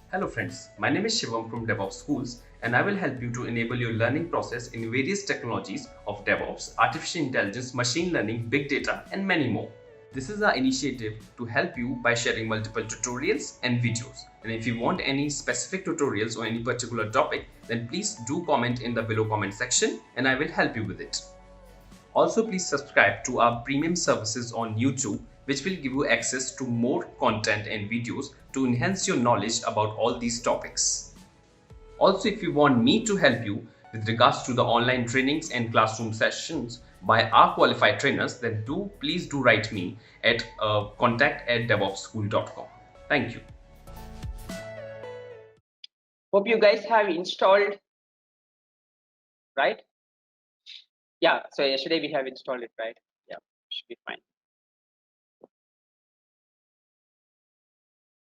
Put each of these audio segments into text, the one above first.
Hello friends, my name is Shivam from DevOps Schools and I will help you to enable your learning process in various technologies of DevOps, artificial intelligence, machine learning, big data and many more. This is our initiative to help you by sharing multiple tutorials and videos. And if you want any specific tutorials or any particular topic, then please do comment in the below comment section and I will help you with it. Also, please subscribe to our premium services on YouTube, which will give you access to more content and videos to enhance your knowledge about all these topics. Also, if you want me to help you with regards to the online trainings and classroom sessions by our qualified trainers, then please do write me at contact@devopsschool.com. Thank you. Hope you guys have installed, right? Yeah, so yesterday we have installed it, right? Yeah, should be fine.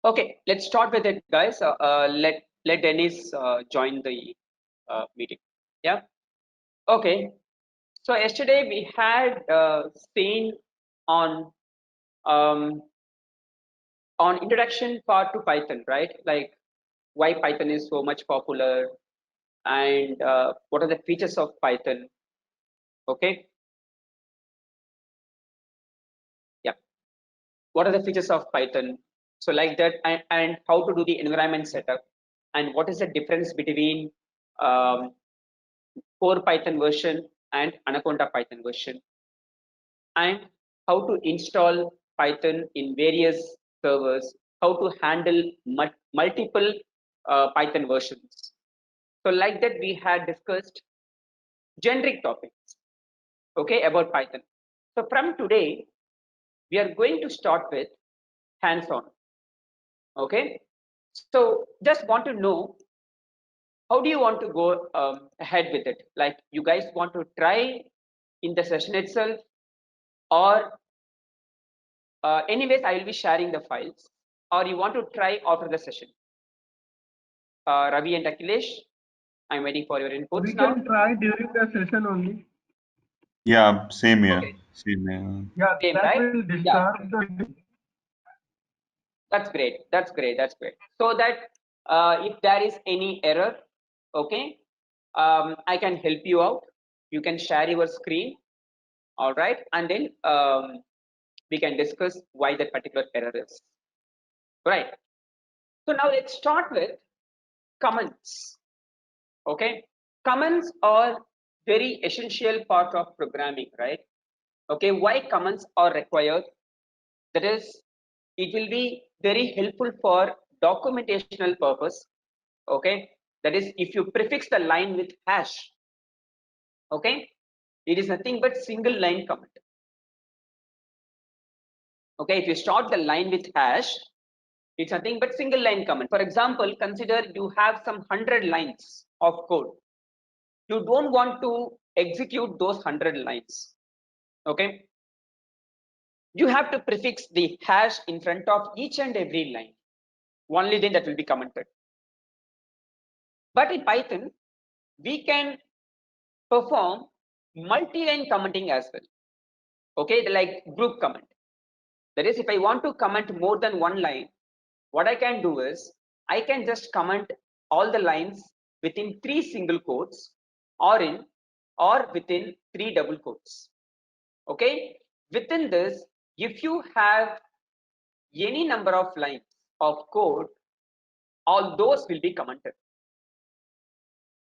Okay, let's start with it, guys. Let Dennis join the meeting. Yeah. Okay. So yesterday we had seen on um, on introduction part to Python, right? Like why Python is so much popular and what are the features of Python. Okay. Yeah. What are the features of Python? So like that, and how to do the environment setup, and what is the difference between um, core Python version and Anaconda Python version, and how to install Python in various servers, how to handle multiple Python versions. So like that, we had discussed generic topics, okay, about Python. So from today, we are going to start with hands-on, okay. So just want to know, how do you want to go ahead with it? Like you guys want to try in the session itself, or anyways, I will be sharing the files, or you want to try after the session? Ravi and Akhilesh, I'm waiting for your inputs We now. can try during the session only. Yeah, same here. Okay, Same here. Yeah, same, that right? will Yeah, disturb the. that's great. That's great. That's great. So that if there is any error, okay, I can help you out. You can share your screen, all right, and then we can discuss why that particular error is. Right. So now let's start with comments. Okay, comments are very essential part of programming, right? Okay, why comments are required? That is, it will be very helpful for documentational purpose. Okay, that is, if you prefix the line with hash, okay, it is nothing but single line comment. Okay, if you start the line with hash, it's nothing but single line comment. For example, consider you have some 100 lines of code. You don't want to execute those 100 lines. Okay, you have to prefix the hash in front of each and every line. Only then that will be commented. But in Python, we can perform multi-line commenting as well. Okay, like group comment. That is, if I want to comment more than one line, what I can do is I can just comment all the lines within 3 single quotes, or within 3 double quotes. Okay, within this, if you have any number of lines of code, all those will be commented.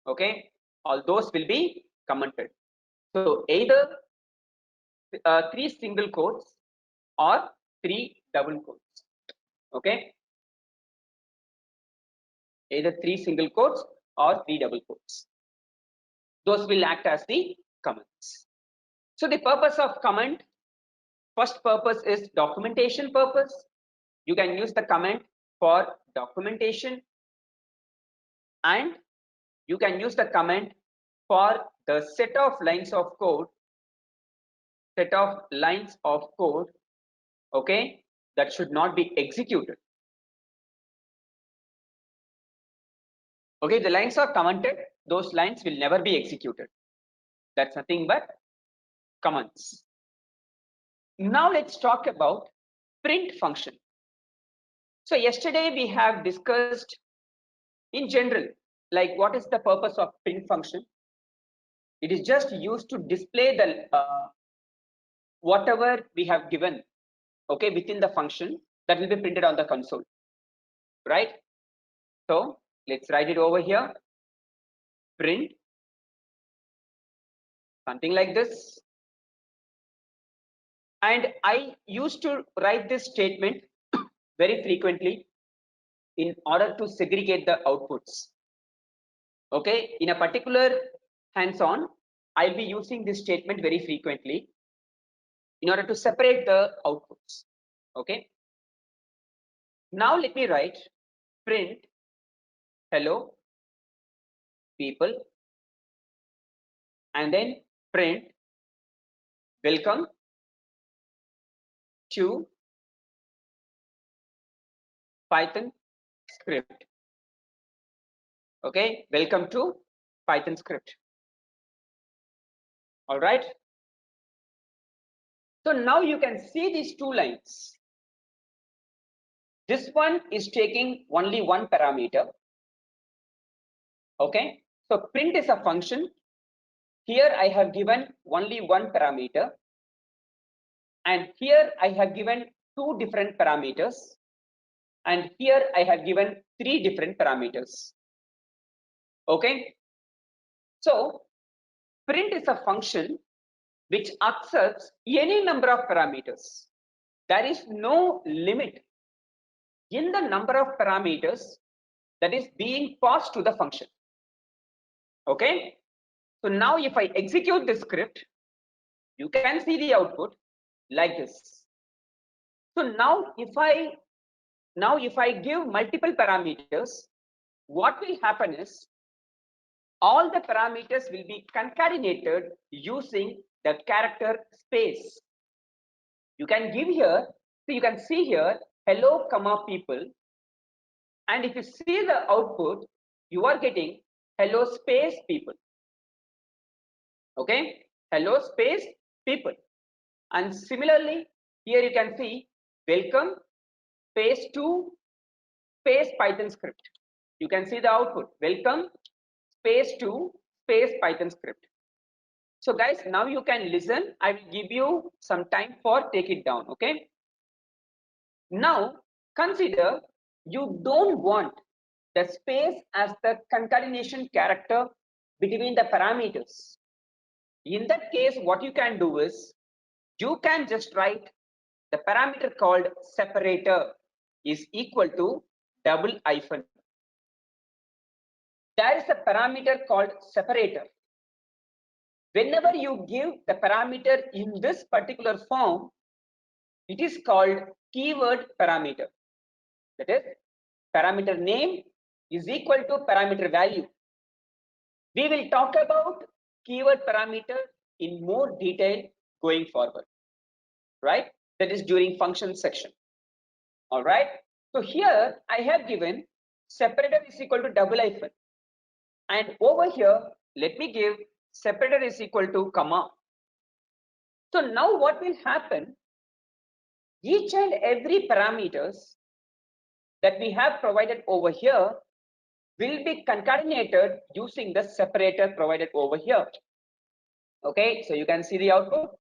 Okay, all those will be commented. So either 3 single quotes or 3 double quotes. Okay, either 3 single quotes or 3 double quotes. Those will act as the comments. So the purpose of comment, first purpose is documentation purpose. You can use the comment for documentation, and you can use the comment for the set of lines of code, okay, that should not be executed. Okay, the lines are commented, those lines will never be executed. That's nothing but comments. Now let's talk about print function. So yesterday we have discussed In general, like what is the purpose of print function? It is just used to display the whatever we have given, okay, within the function that will be printed on the console, right? So let's write it over here. Print something like this. And I used to write this statement very frequently in order to segregate the outputs. Okay, in a particular hands-on, I'll be using this statement very frequently in order to separate the outputs. Okay, now let me write print hello people, and then print welcome to Python script. Okay, welcome to Python script. All right. So now you can see these two lines. This one is taking only one parameter. Okay, so print is a function. Here I have given only one parameter, and here I have given two different parameters, and here I have given three different parameters. Okay, so print is a function which accepts any number of parameters. There is no limit in the number of parameters that is being passed to the function. Okay, so now if I execute the script, you can see the output like this. So now if I give multiple parameters, what will happen is all the parameters will be concatenated using the character space. You can give here, so you can see here hello comma people, and if you see the output, you are getting hello space people. Okay, hello space people. And similarly, here you can see welcome space to space Python script. You can see the output welcome space to space Python script. So guys, now you can listen. I will give you some time for take it down. Okay. Now consider you don't want the space as the concatenation character between the parameters. In that case, what you can do is you can just write the parameter called separator is equal to double hyphen. There is a parameter called separator. Whenever you give the parameter in this particular form, it is called keyword parameter. That is, parameter name is equal to parameter value. We will talk about keyword parameter in more detail going forward, right? That is during function section. All right. So here I have given separator is equal to double hyphen, and over here let me give separator is equal to comma. So now what will happen? Each and every parameters that we have provided over here will be concatenated using the separator provided over here. Okay, so you can see the output.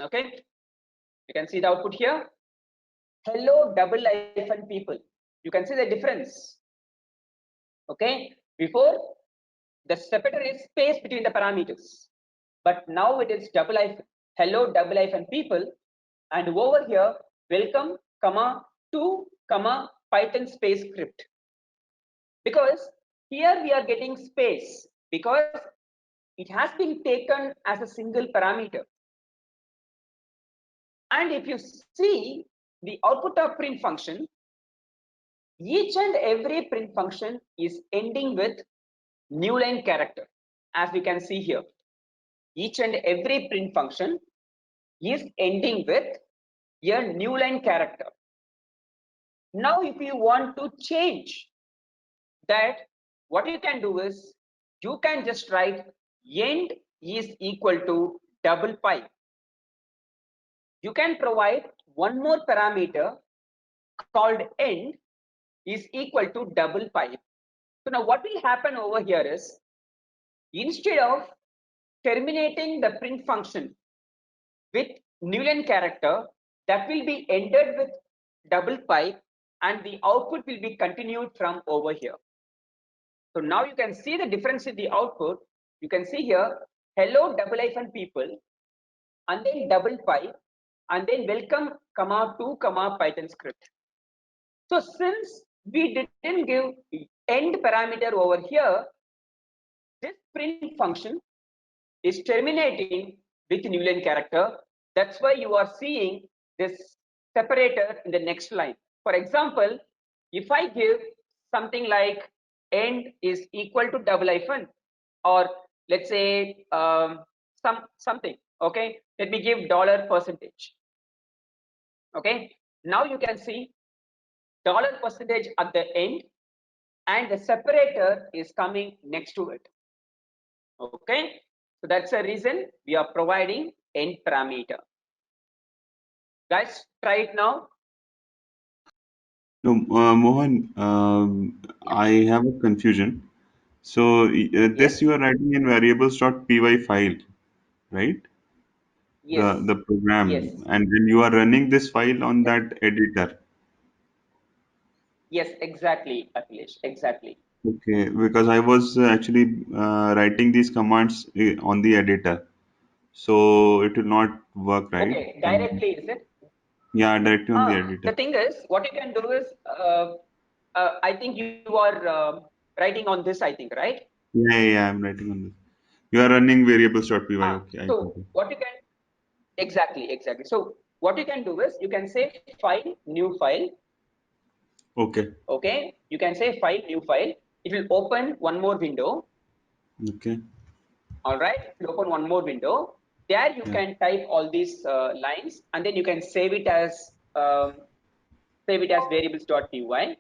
Okay, you can see the output here. Hello double hyphen people. You can see the difference. Okay, before the separator is space between the parameters, but now it is double hyphen. Hello double hyphen people, and over here welcome comma to comma Python space script. Because here we are getting space because it has been taken as a single parameter. And if you see the output of print function, each and every print function is ending with new line character, as we can see here. Each and every print function is ending with a new line character. Now if you want to change that, what you can do is you can just write end is equal to double pipe. You can provide one more parameter called end is equal to double pipe. So now what will happen over here is, instead of terminating the print function with Newland character, that will be entered with double pipe and the output will be continued from over here. So now you can see the difference in the output. You can see here, hello double hyphen people, and then double pipe, and then welcome comma to comma Python script. So since we didn't give end parameter over here, this print function is terminating with Newland character. That's why you are seeing this separator in the next line. For example, if I give something like end is equal to double hyphen, or let's say something, okay, let me give dollar percentage. Okay, now you can see dollar percentage at the end and the separator is coming next to it. Okay, so that's the reason we are providing end parameter. Guys, try it now. No, Mohan, I have a confusion. So Yes, this you are writing in variables.py file, right? yes, The yes, program, and then you are running this file on yes, that editor. yes, exactly, Akhilesh, exactly. Okay, because I was actually writing these commands on the editor, so it will not work, right? Okay, directly, is it? Yeah, directly on the editor. The thing is, what you can do is, I think you are writing on this, I think, right? Yeah, I'm writing on this. You are running variables.py. Ah, Okay, I got so it. what you can, exactly. So what you can do is, you can say file, new file, Okay, okay? You can say file, new file. It will open one more window, okay, all right? It will open one more window. There you yeah, can type all these lines, and then you can save it as variables.py, and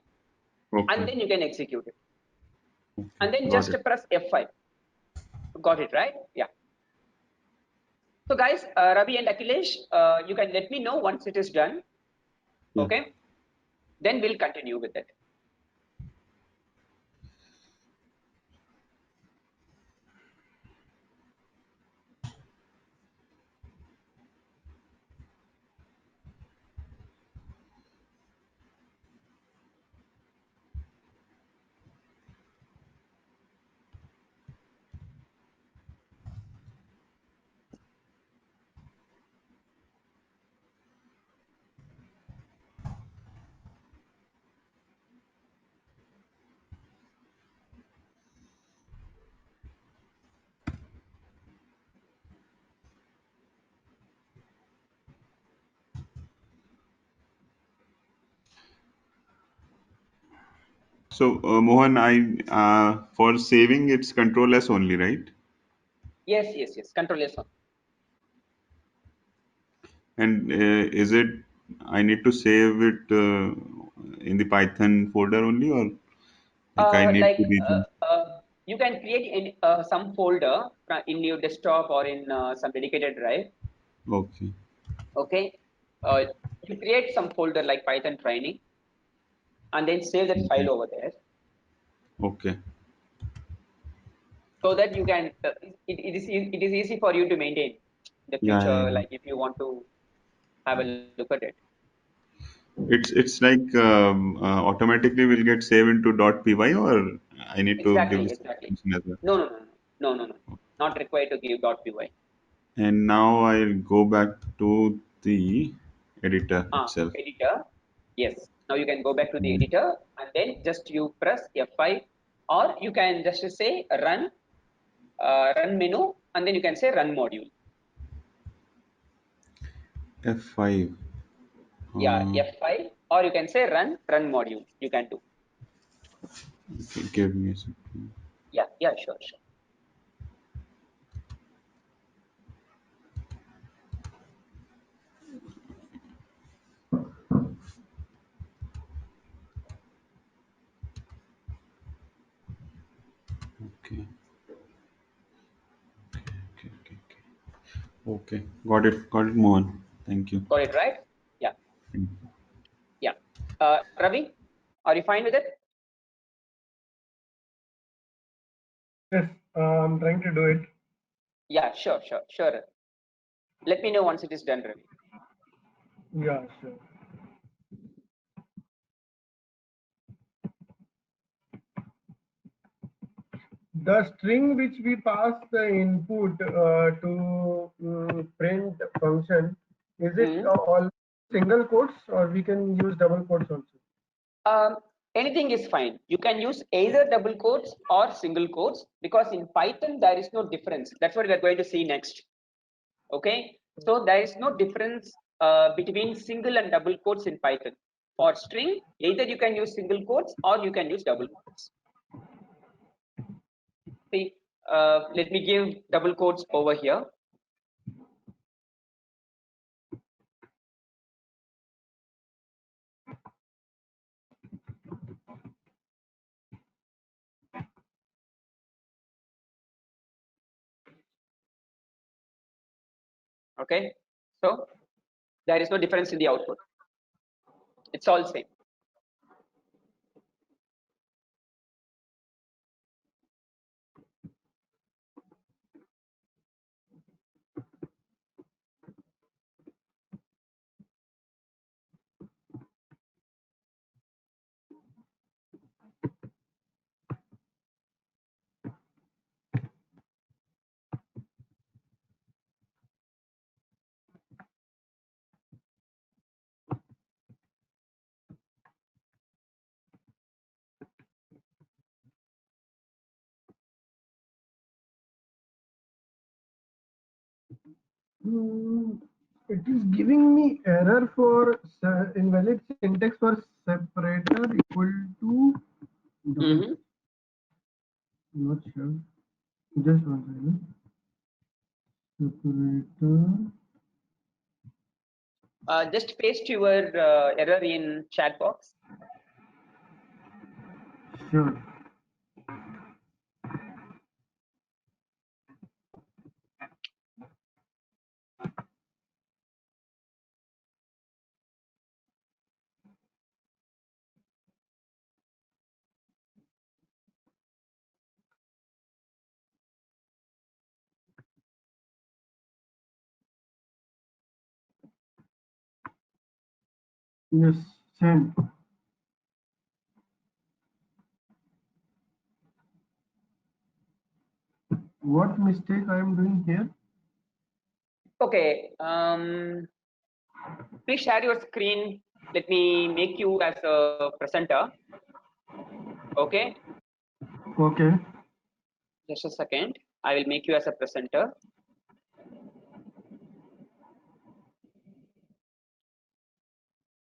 okay, then you can execute it. okay, And then got just it. press F5. Got it, right? Yeah. So guys, Ravi and Akhilesh, you can let me know once it is done. Yeah. Okay. Then we'll continue with it. So, Mohan, I for saving it's Control S only, right? Yes. Control S on. And is it I need to save it in the Python folder only, or like I need Like to read? you can create some folder in your desktop or in some dedicated drive. Okay, Okay. Uh, you create some folder like Python training, and then save that okay, file over there, okay, so that you can. It is easy for you to maintain in the future. yeah. Like if you want to have a look at it. It's like automatically will get saved into .py, or I need to give this Exactly. permission as well. No. Not required to give .py. And now I'll go back to the editor itself. Editor. Yes. Now you can go back to the Mm. editor and then just you press F5, or you can just say run menu, and then you can say run module. F5. Yeah, Uh, F5, or you can say run module. You can do. okay, give me a second. Yeah, sure. Okay, okay. Okay, got it, Mohan. Thank you. Got it right? Yeah, Mm. yeah. Ravi? Are you fine with it? Yes, I'm trying to do it. Yeah, sure. Let me know once it is done, Ravi. Yeah, sure. The string which we pass the input to print function, is it all single quotes or we can use double quotes also? Anything is fine. You can use either double quotes or single quotes, because in Python there is no difference. That's what we are going to see next. Okay, so there is no difference between single and double quotes in Python. For string, either you can use single quotes or you can use double quotes. See, let me give double quotes over here. Okay, so there is no difference in the output. It's all same. It is giving me error for invalid syntax for separator equal to. Not sure. Just one second. Separator. Just paste your error in chat box. Sure. Yes, same. What mistake I am doing here? Okay, please share your screen. Let me make you as a presenter. Okay, Okay. just a second. I will make you as a presenter.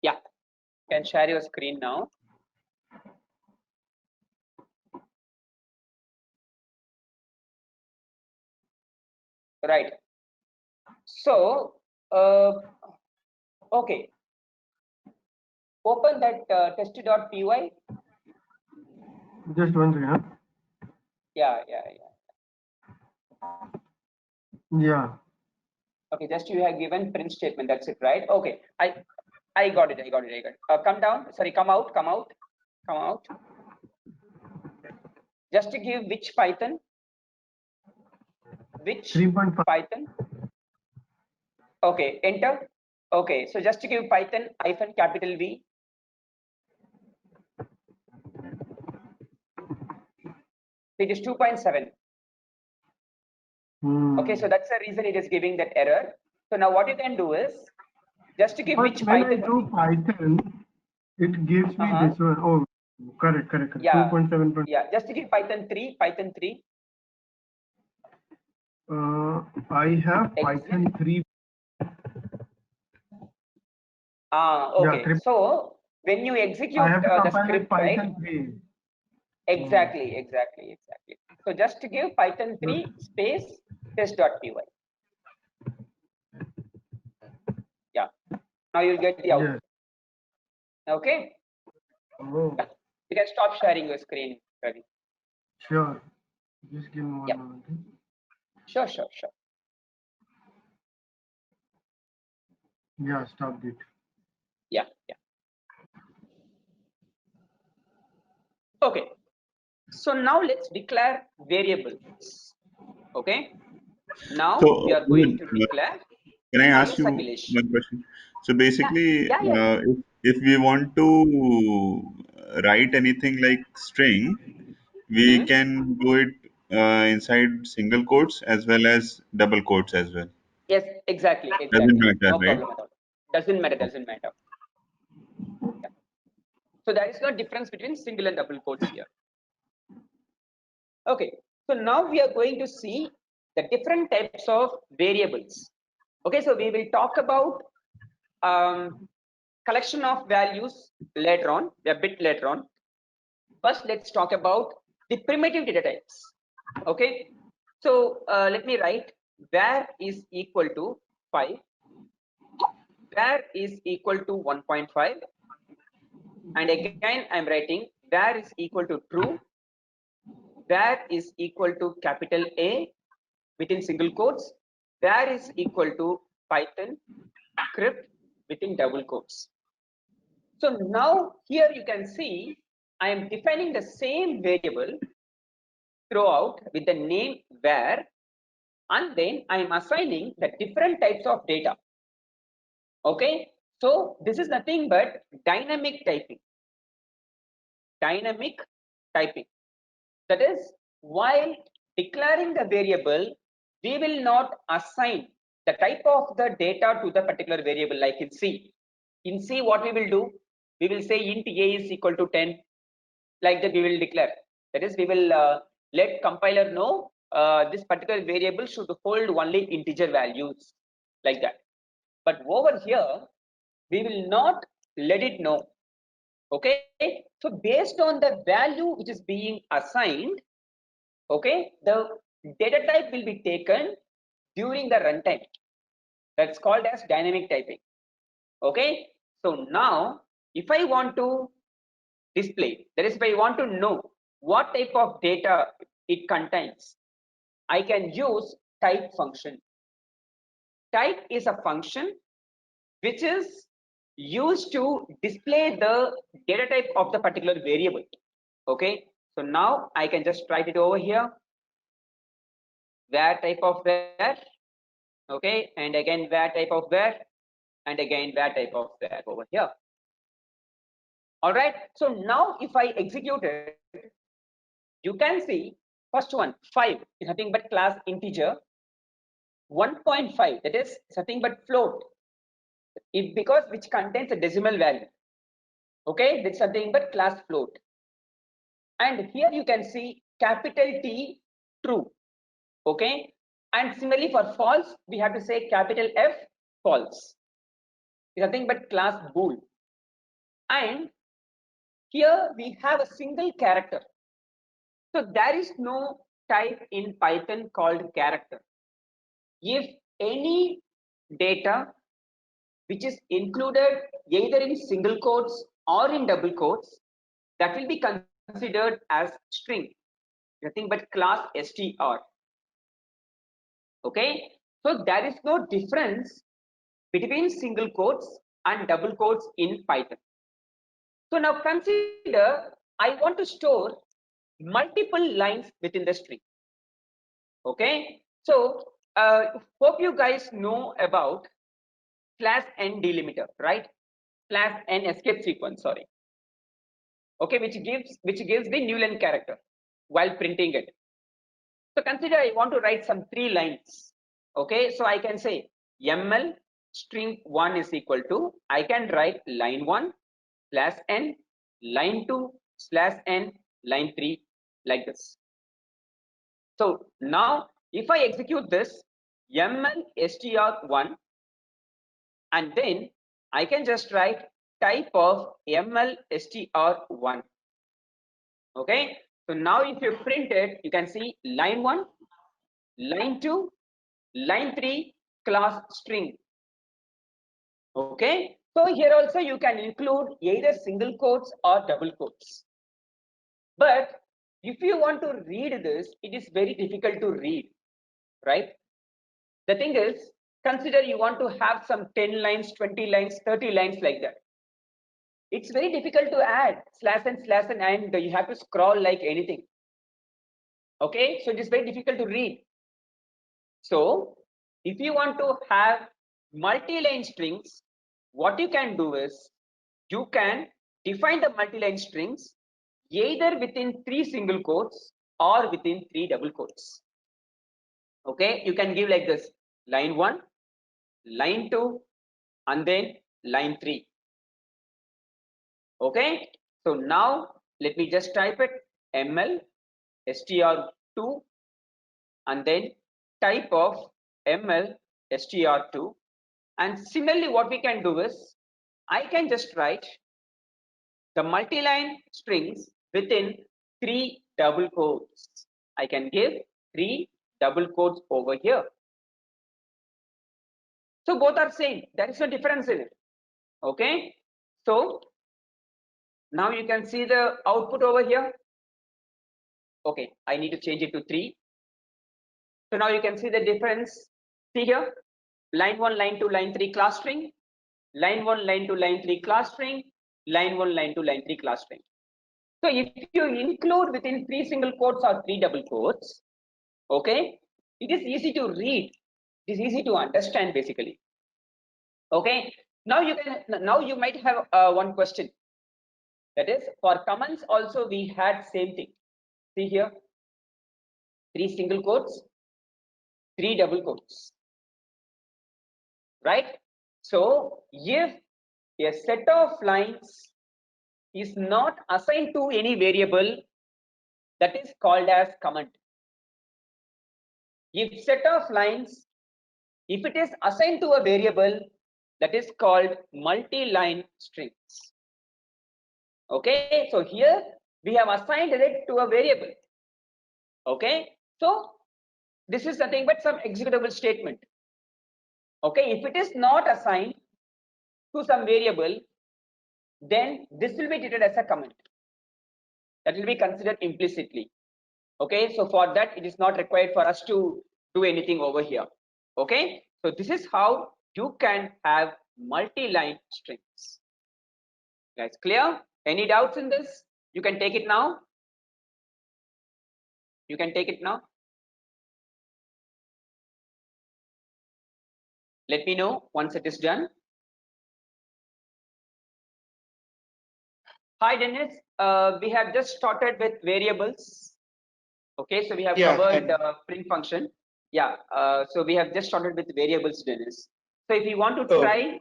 Yeah, you can share your screen now. Right. So, okay. Open that test.py. Just one second. Huh? Yeah. Yeah. Okay, just you have given print statement. That's it, right? Okay. I got it. Come down. Sorry, come out. Just to give which Python? Which 3.5. Python? Okay, enter. Okay, so just to give Python capital V. It is 2.7. Okay, so that's the reason it is giving that error. So now what you can do is just to give But which when Python. I do Python, it gives me this one. Oh, correct. Yeah. 2.7. Yeah, just to give Python 3. I have Python 3. Okay. Yeah, So when you execute I have to the compile with script, right? Python 3. Exactly. So just to give Python 3 space test.py. Yeah. Now you'll get the output. Yes. Okay. Oh, Yeah. You can stop sharing your screen, Ravi. sure. Just give me one Yeah. moment. Sure. Yeah, stop it. Yeah. Okay, so now let's declare variables. Okay, now we So, are going to declare. can I ask Yes, you Akhilesh. one question? So Yeah, basically, yeah, yeah. if we want to write anything like string, we Hmm? can do it inside single quotes as well as double quotes as well. Yes, exactly, Doesn't exactly. matter, No right? problem at all. Doesn't matter, Okay. doesn't matter. Yeah. So there is no difference between single and double quotes here. Okay, so now we are going to see the different types of variables. Okay, so we will talk about collection of values later on, a bit later on. First, let's talk about the primitive data types. Okay, so let me write var is equal to 5, var is equal to 1.5, and again I'm writing var is equal to true, var is equal to capital A within single quotes, var is equal to Python script within double quotes. So now here you can see I am defining the same variable throughout with the name var, and then I am assigning the different types of data. Okay, so this is nothing but dynamic typing. Dynamic typing. That is, while declaring the variable, we will not assign the type of the data to the particular variable like in C. In C, what we will do? We will say int a is equal to 10. Like that we will declare. That is, we will let compiler know this particular variable should hold only integer values like that. But over here, we will not let it know. Okay, so based on the value which is being assigned, okay, the data type will be taken during the runtime. That's called as dynamic typing. Okay, so now if I want to display, that is, if I want to know what type of data it contains, I can use type function. Type is a function which is used to display the data type of the particular variable. Okay, so now I can just write it over here, var type of var, okay, and again var type of var, and again var type of var over here. All right, so now if I execute it, you can see first one 5 is nothing but class integer, 1.5 that is nothing but float, if because which contains a decimal value. Okay, that's nothing but class float. And here you can see capital T true. Okay, and similarly for false we have to say capital F false. It's nothing but class bool. And here we have a single character. So there is no type in Python called character. If any data which is included either in single quotes or in double quotes, that will be considered as string, nothing but class str. Okay, so there is no difference between single quotes and double quotes in Python. So now consider I want to store multiple lines within the string. Okay, so hope you guys know about slash n delimiter, right? Slash n escape sequence, sorry. Okay, which gives the new line character while printing it. So consider I want to write some 3 lines. Okay, so I can say ml string 1 is equal to, I can write line 1 slash n, line 2 slash n, line 3 like this. So now if I execute this ml str1, and then I can just write type of ml str1. Okay, so now if you print it, you can see line 1, line 2, line 3 class string. Okay, so here also you can include either single quotes or double quotes. But if you want to read this, it is very difficult to read, right? The thing is, consider you want to have some 10 lines, 20 lines, 30 lines like that. it's very difficult to add slash and you have to scroll like anything. Okay, so it is very difficult to read. So if you want to have multi-line strings, what you can do is you can define the multi-line strings either within 3 single quotes or within 3 double quotes. Okay, you can give like this: line 1, line 2, and then line 3. Okay, so now let me just type it: ml str2 and then type of ml str2. And similarly, what we can do is I can just write the multi-line strings within 3 double quotes. I can give 3 double quotes over here. So both are same. There is no difference in it. Okay. So now you can see the output over here. Okay, I need to change it to 3. So now you can see the difference. See here, line 1, line 2, line 3 class string, line 1, line 2, line 3 class string, line 1, line 2, line 3 class string. So if you include within 3 single quotes or 3 double quotes, okay, it is easy to read. It is easy to understand basically. Okay, now you might have one question. That is, for comments also we had same thing. See here, 3 single quotes, 3 double quotes, right? So if a set of lines is not assigned to any variable, that is called as comment. If set of lines, if it is assigned to a variable, that is called multi-line strings. Okay, so here we have assigned it to a variable. Okay, so this is nothing but some executable statement. Okay, if it is not assigned to some variable, then this will be treated as a comment. That will be considered implicitly. Okay, so for that it is not required for us to do anything over here. Okay, so this is how you can have multi-line strings. Guys, clear? Any doubts in this? You can take it now. You can take it now. Let me know once it is done. Hi Dennis, we have just started with variables. Okay, so we have covered print function. Yeah, so we have just started with variables, Dennis. So if you want to try,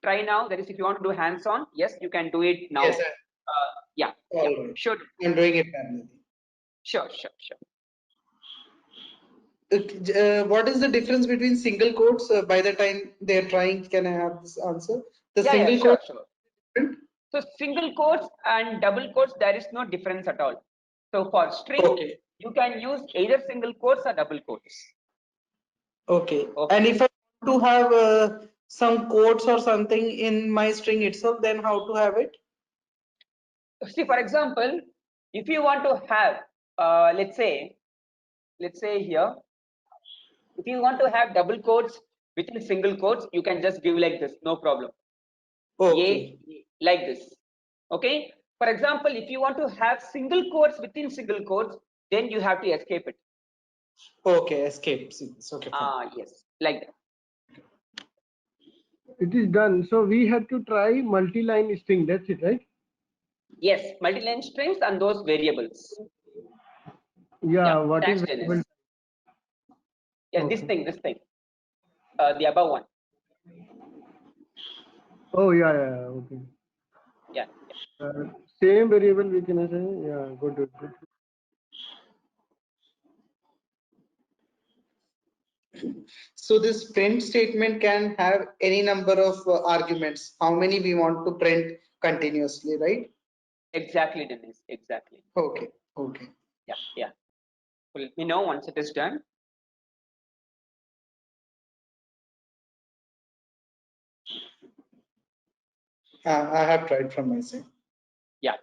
try now. That is, if you want to do hands-on, yes, you can do it now. Yes, sir. Yeah, All yeah, right. sure. I'm doing it manually. Sure. What is the difference between single quotes? By the time they're trying, can I have this answer? The Yeah, single yeah, sure, quote. sure. So single quotes and double quotes, there is no difference at all. So for string, Okay. you can use either single quotes or double quotes. Okay. Okay. And if I want to have some quotes or something in my string itself, then how to have it? See, for example, if you want to have, let's say here, if you want to have double quotes within single quotes, you can just give like this, no problem. Okay. Like this. Okay. For example, if you want to have single quotes within single quotes, then you have to escape it. Okay, escape. It's okay. Yes, like that. It is done. So we had to try multi-line string. That's it, right? Yes, multi-line strings and those variables. Yeah. What thanks, is Dennis. variable? Yeah, Okay. this thing. The above one. Oh yeah. Okay. Yeah. Same variable we can say. Yeah. Good. So this print statement can have any number of arguments. How many we want to print continuously, right? Exactly, Dennis. Exactly. Okay. Yeah. Let me know once it is done. I have tried from my side. Yeah.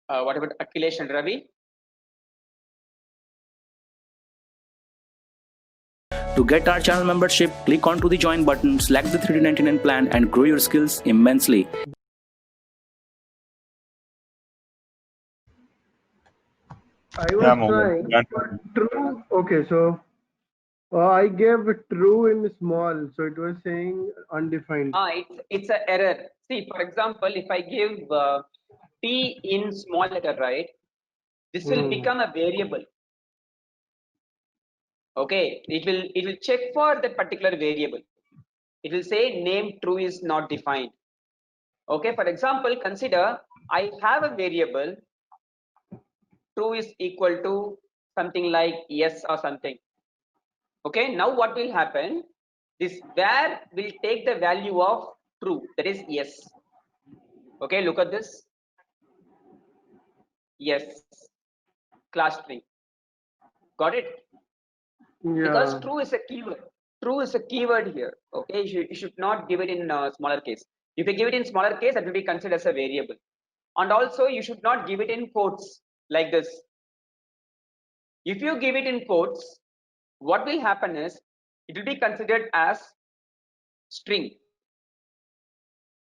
What about Akhilesh and Ravi? To get our channel membership, click onto the join button, select the 3D99 plan and grow your skills immensely. I was Yeah, Mohammed. trying, Done. but true. Okay, so I gave true in small, so it was saying undefined. It's an error. See, for example, if I give t in small letter, right, this will become a variable. Okay, it will check for that particular variable. It will say name true is not defined. Okay, for example, consider I have a variable true is equal to something like yes or something. Okay, now what will happen? This var will take the value of true, that is yes. Okay, look at this. Yes, class string. Got it? Because Yeah. true is a keyword. True is a keyword here. Okay, you should not give it in smaller case. If you give it in smaller case, that will be considered as a variable. And also, you should not give it in quotes like this. If you give it in quotes, what will happen is it will be considered as string.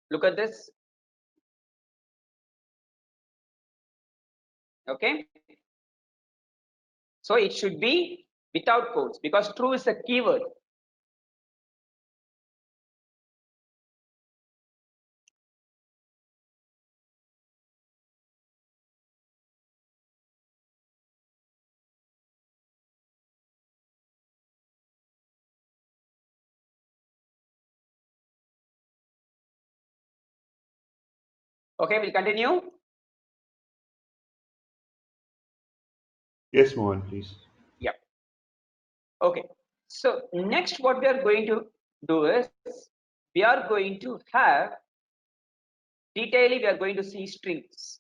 Look at this. Okay. So it should be without quotes because true is a keyword. Okay, we'll continue. Yes, Mohan, please. Yeah. Okay. So next what we are going to do is we are going to have detailing, we are going to see strings.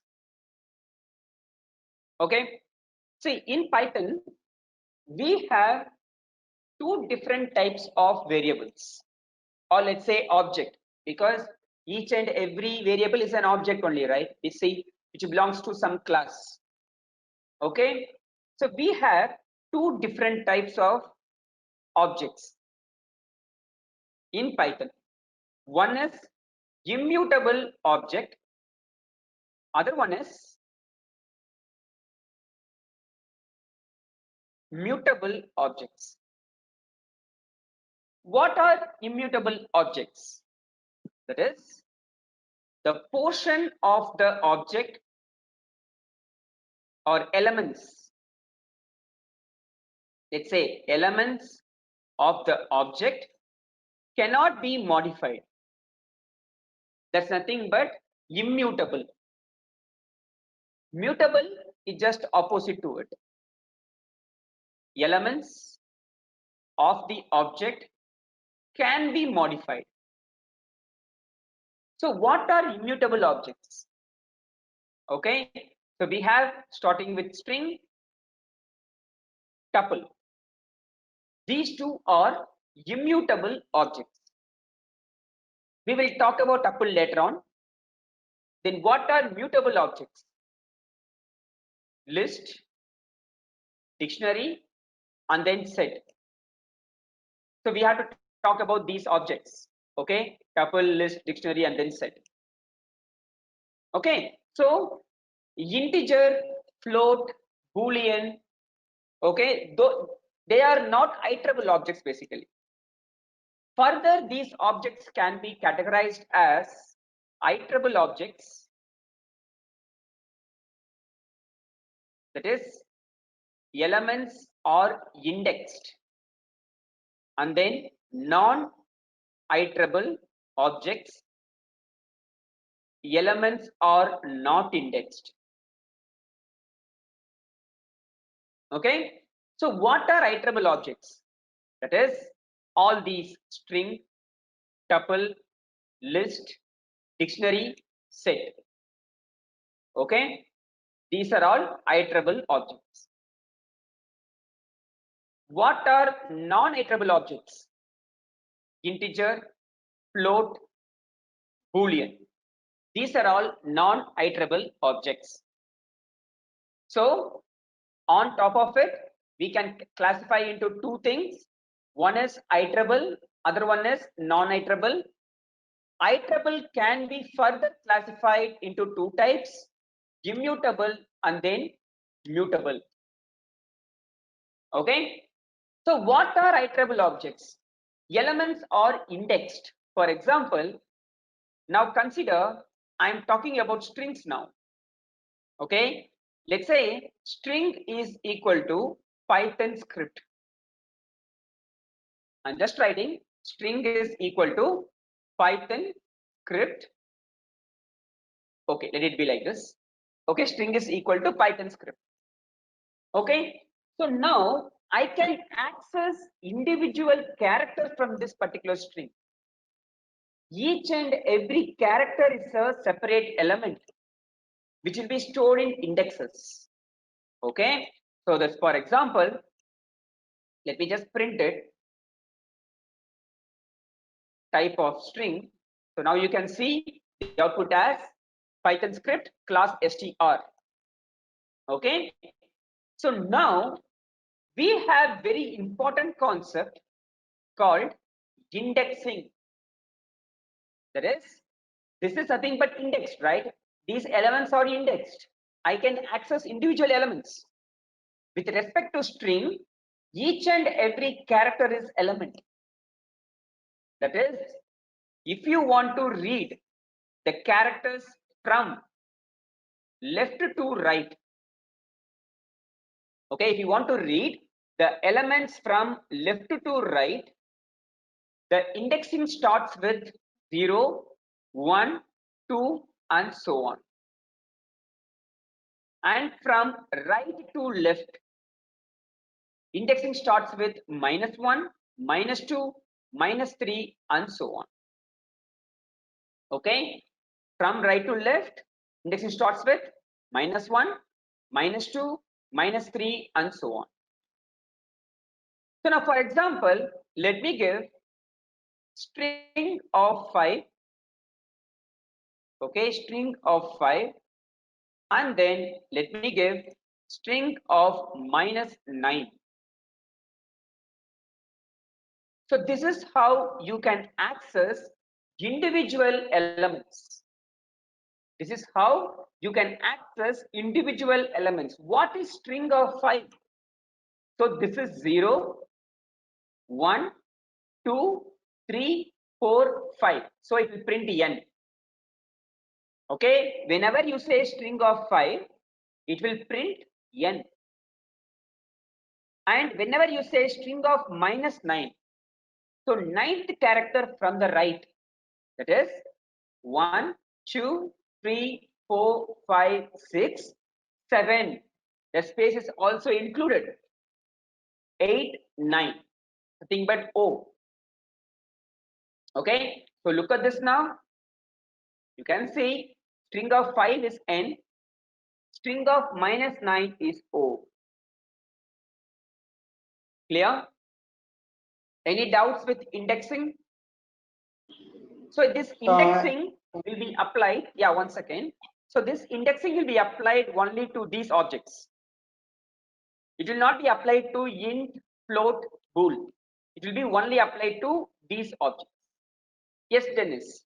Okay. See, in Python, we have two different types of variables, or let's say object, because each and every variable is an object only, right? We see which belongs to some class. Okay. So we have two different types of objects in Python. One is immutable object, other one is mutable objects. What are immutable objects? That is the portion of the object or elements, let's say elements of the object cannot be modified. That's nothing but immutable. Mutable is just opposite to it. Elements of the object can be modified. So what are immutable objects? Okay, so we have starting with string, tuple. These two are immutable objects. We will talk about tuple later on. Then what are mutable objects? List, dictionary, and then set. So we have to talk about these objects. Okay, tuple, list, dictionary, and then set. Okay, so integer, float, boolean, okay, though they are not iterable objects basically. Further, these objects can be categorized as iterable objects, that is elements are indexed, and then non-iterable objects, elements are not indexed. Okay, so what are iterable objects? That is all these string, tuple, list, dictionary, set. Okay, these are all iterable objects. What are non-iterable objects? Integer, float, boolean. These are all non-iterable objects. So on top of it, we can classify into two things. One is iterable, other one is non-iterable. Iterable can be further classified into two types, immutable and then mutable. Okay. So what are iterable objects? Elements are indexed. For example, now consider I'm talking about strings now. Okay. Let's say string is equal to Python script. I'm just writing string is equal to Python script. Okay, let it be like this. Okay, string is equal to Python script. Okay, so now I can access individual characters from this particular string. Each and every character is a separate element which will be stored in indexes. Okay, so that's, for example, let me just print it, type of string. So now you can see the output as Python script class str. Okay, so now we have very important concept called indexing. That is, this is nothing but indexed, right? These elements are indexed. I can access individual elements. With respect to string, each and every character is element. That is, if you want to read the characters from left to right, okay, if you want to read the elements from left to right, the indexing starts with 0, 1, 2, and so on. And from right to left, indexing starts with -1, -2, -3, and so on. Okay, from right to left, indexing starts with -1, -2, -3, and so on. So now, for example, let me give string of 5. Okay, string of 5, and then let me give string of -9. So this is how you can access individual elements. This is how you can access individual elements. What is string of 5? So this is 0, 1, 2, 3, 4, 5. So it will print n. Okay, whenever you say string of 5, it will print n. And whenever you say string of -9, so ninth character from the right, that is 1, 2, 3, 4, 5, 6, 7. The space is also included. 8, 9. Nothing but O. Okay, so look at this now. You can see string of 5 is N, string of -9 is O. Clear? Any doubts with indexing? So this indexing will be applied. Yeah, 1 second. So this indexing will be applied only to these objects. It will not be applied to int, float, bool. It will be only applied to these objects. Yes, Dennis.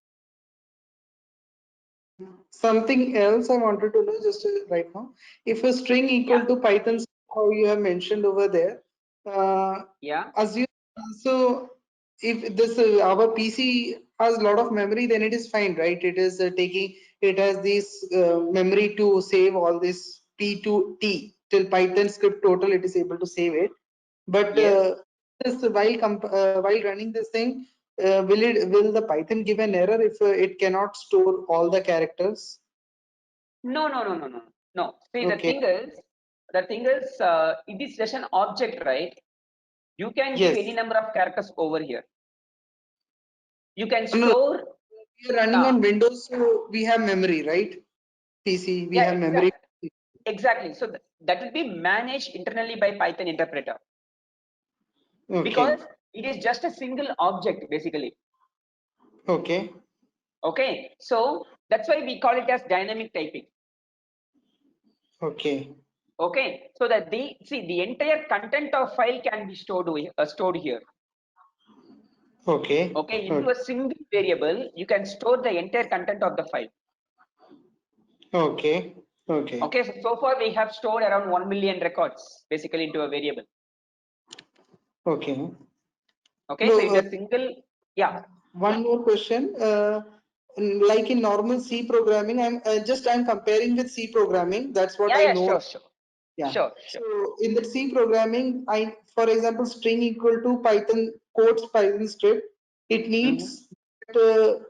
Something else I wanted to know just right now. If a string equal to Python, how you have mentioned over there, Yeah. assume so if this our PC has a lot of memory, then it is fine, right? It is taking, it has this memory to save all this P to T till Python script total, it is able to save it. But Yes. this while running this thing, will the Python give an error if it cannot store all the characters? No. See, Okay. the thing is, it is just an object, right? You can give Yes. any number of characters over here. You can No, store. we are running on Windows, so we have memory, right? PC, we Yeah, have memory. exactly. So that will be managed internally by Python interpreter. Okay. Because it is just a single object, basically. Okay. Okay, so that's why we call it as dynamic typing. Okay. Okay, so that the entire content of file can be stored here. Okay. Okay, into a single variable, you can store the entire content of the file. Okay. Okay. Okay, so far we have stored around 1 million records basically into a variable. Okay. Okay, No, so in a single, yeah. One more question. Like in normal C programming, I'm comparing with C programming. That's what I Yeah, know. sure. Yeah. Sure. So in the C programming, for example, string equal to Python quotes Python script, it needs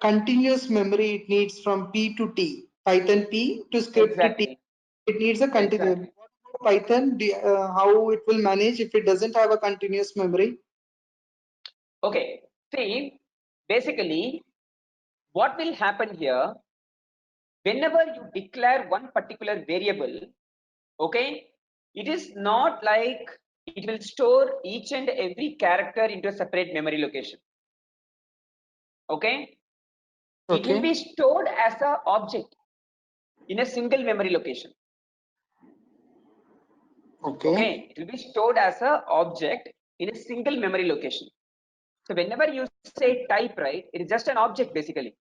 continuous memory. It needs from P to T, Python P to script to T. Exactly. It needs a continuous. Exactly. Python, how it will manage if it doesn't have a continuous memory? Okay, see, basically, what will happen here, whenever you declare one particular variable, okay, it is not like it will store each and every character into a separate memory location. Okay, it will be stored as an object in a single memory location. Okay, it will be stored as an object in a single memory location. So whenever you say type, right, it is just an object basically.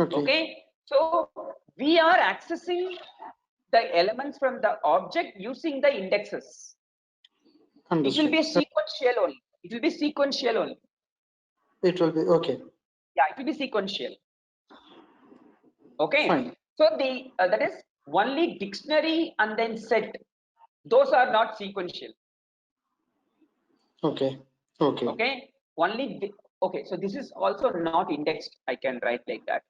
Okay, so we are accessing the elements from the object using the indexes. Understood. It will be sequential only. It will be sequential only. It will be okay. Yeah, it will be sequential. Okay. Fine. So the that is only dictionary and then set. Those are not sequential. Okay. Okay. Okay. Only okay. So this is also not indexed. I can write like that.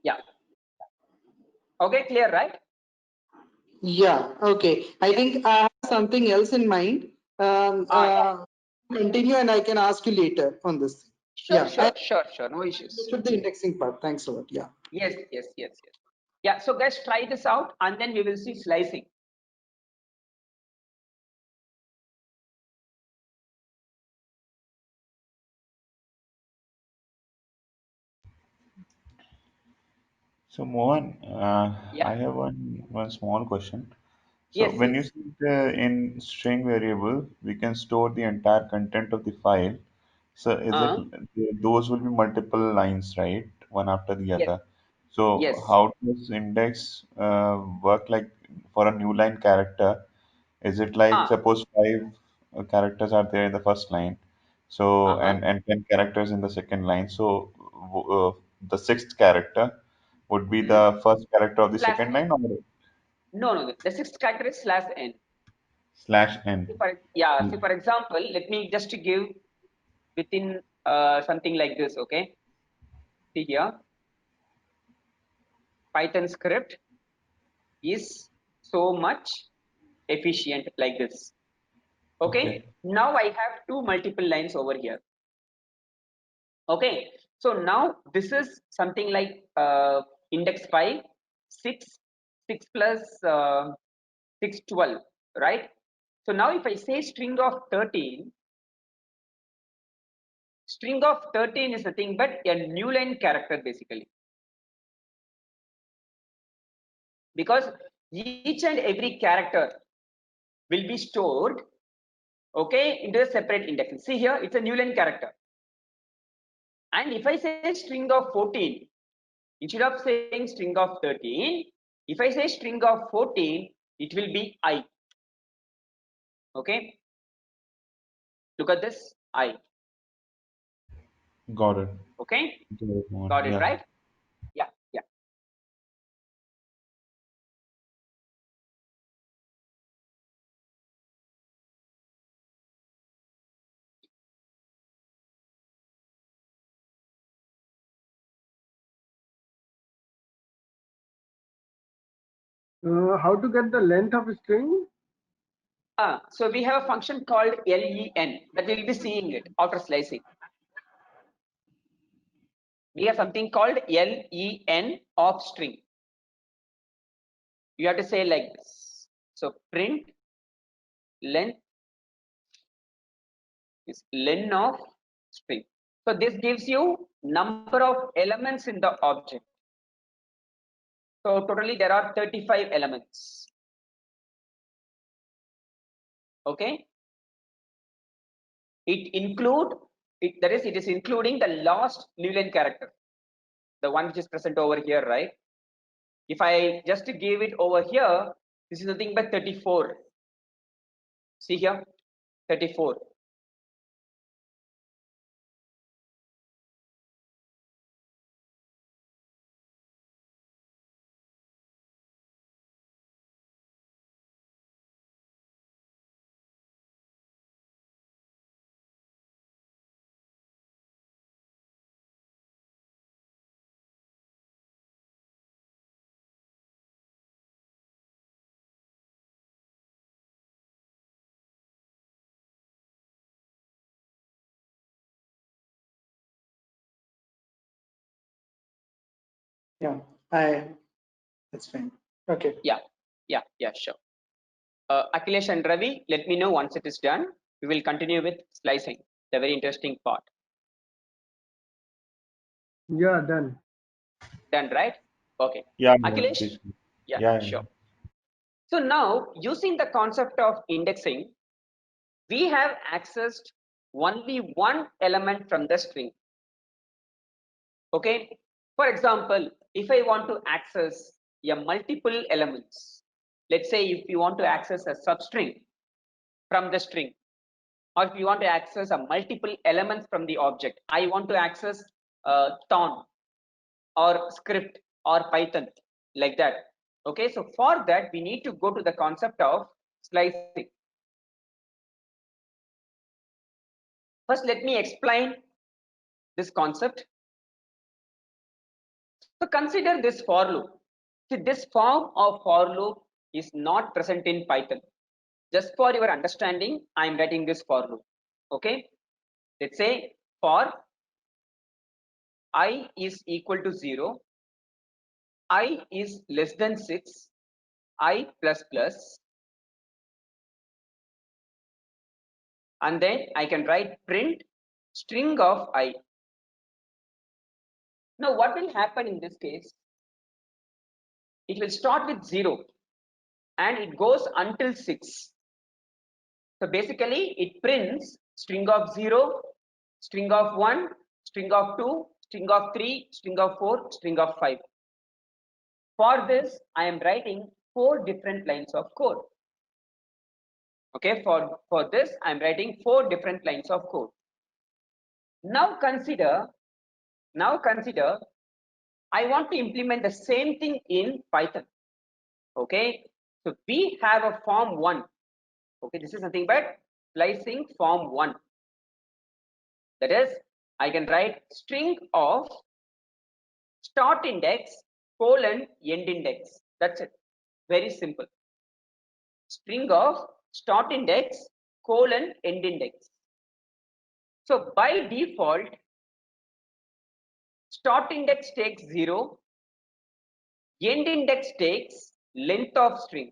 Yeah. Okay. Clear, right? Yeah. Okay. I think I have something else in mind. Continue, and I can ask you later on this. Sure. No issues. This should the indexing part. Thanks a lot. Yeah. Yes. Yeah. So guys, try this out, and then we will see slicing. So Mohan, Yeah. I have one small question. So Yes. when you said in string variable, we can store the entire content of the file. So is it those will be multiple lines, right? One after the Yes. other. So Yes. how does index work like for a new line character? Is it like suppose five characters are there in the first line, so and 10 characters in the second line. So the sixth character would be the first character of the Slash second n. line or No. The sixth character is slash n. slash n? So for example, let me just give within something like this. Okay. See here, Python script is so much efficient like this. Okay. Now I have two multiple lines over here. Okay. So now this is something like index 5, 6 plus 6, 12, right? So now if I say string of 13 is nothing but a new line character basically, because each and every character will be stored, okay, into a separate index. See here, it's a new line character. And if I say string of 14, instead of saying string of 13, if I say string of 14, it will be I. Okay. Look at this, I. Got it. Okay. Mohan. Got it, Yeah. right? Yeah. How to get the length of a string? So we have a function called len that we'll be seeing it after slicing. We have something called len of string. You have to say like this. So print len is len of string. So this gives you number of elements in the object. So totally there are 35 elements. Okay, it is including the last Newline character, the one which is present over here, right? If I just give it over here, this is nothing but 34. See here, 34. Yeah, that's fine. Okay. Yeah, sure. Akhilesh and Ravi, let me know once it is done. We will continue with slicing, the very interesting part. Yeah, done. Done, right? Okay. Yeah, Akhilesh? Yeah, yeah, sure. So now, using the concept of indexing, we have accessed only one element from the string. Okay. For example, if I want to access a multiple elements, let's say if you want to access a substring from the string, or if you want to access a multiple elements from the object, I want to access Thorn or script or Python, like that. Okay, so for that we need to go to the concept of slicing. First, let me explain this concept. So consider this for loop. See, this form of for loop is not present in Python. Just for your understanding, I am writing this for loop. Okay, let's say for I is equal to 0, I is less than 6, I plus plus, and then I can write print string of I. Now what will happen in this case? It will start with 0 and it goes until 6. So basically it prints string of 0, string of 1, string of 2, string of 3, string of 4, string of 5. For this, I am writing 4 different lines of code. Okay, for this, I am writing 4 different lines of code. Now consider, I want to implement the same thing in Python. Okay, so we have a form 1. Okay, this is nothing but slicing form 1. That is, I can write string of start index colon end index. That's it. Very simple. String of start index colon end index. So by default, start index takes 0, end index takes length of string.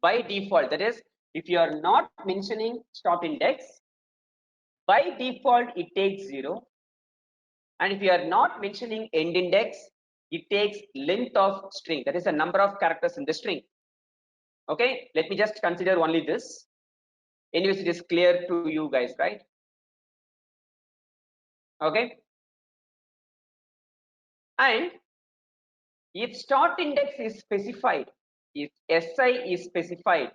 By default, that is, if you are not mentioning start index, by default it takes 0, and if you are not mentioning end index, it takes length of string, that is the number of characters in the string. Okay, let me just consider only this. Anyways, it is clear to you guys, right? Okay, and if start index is specified, if SI is specified,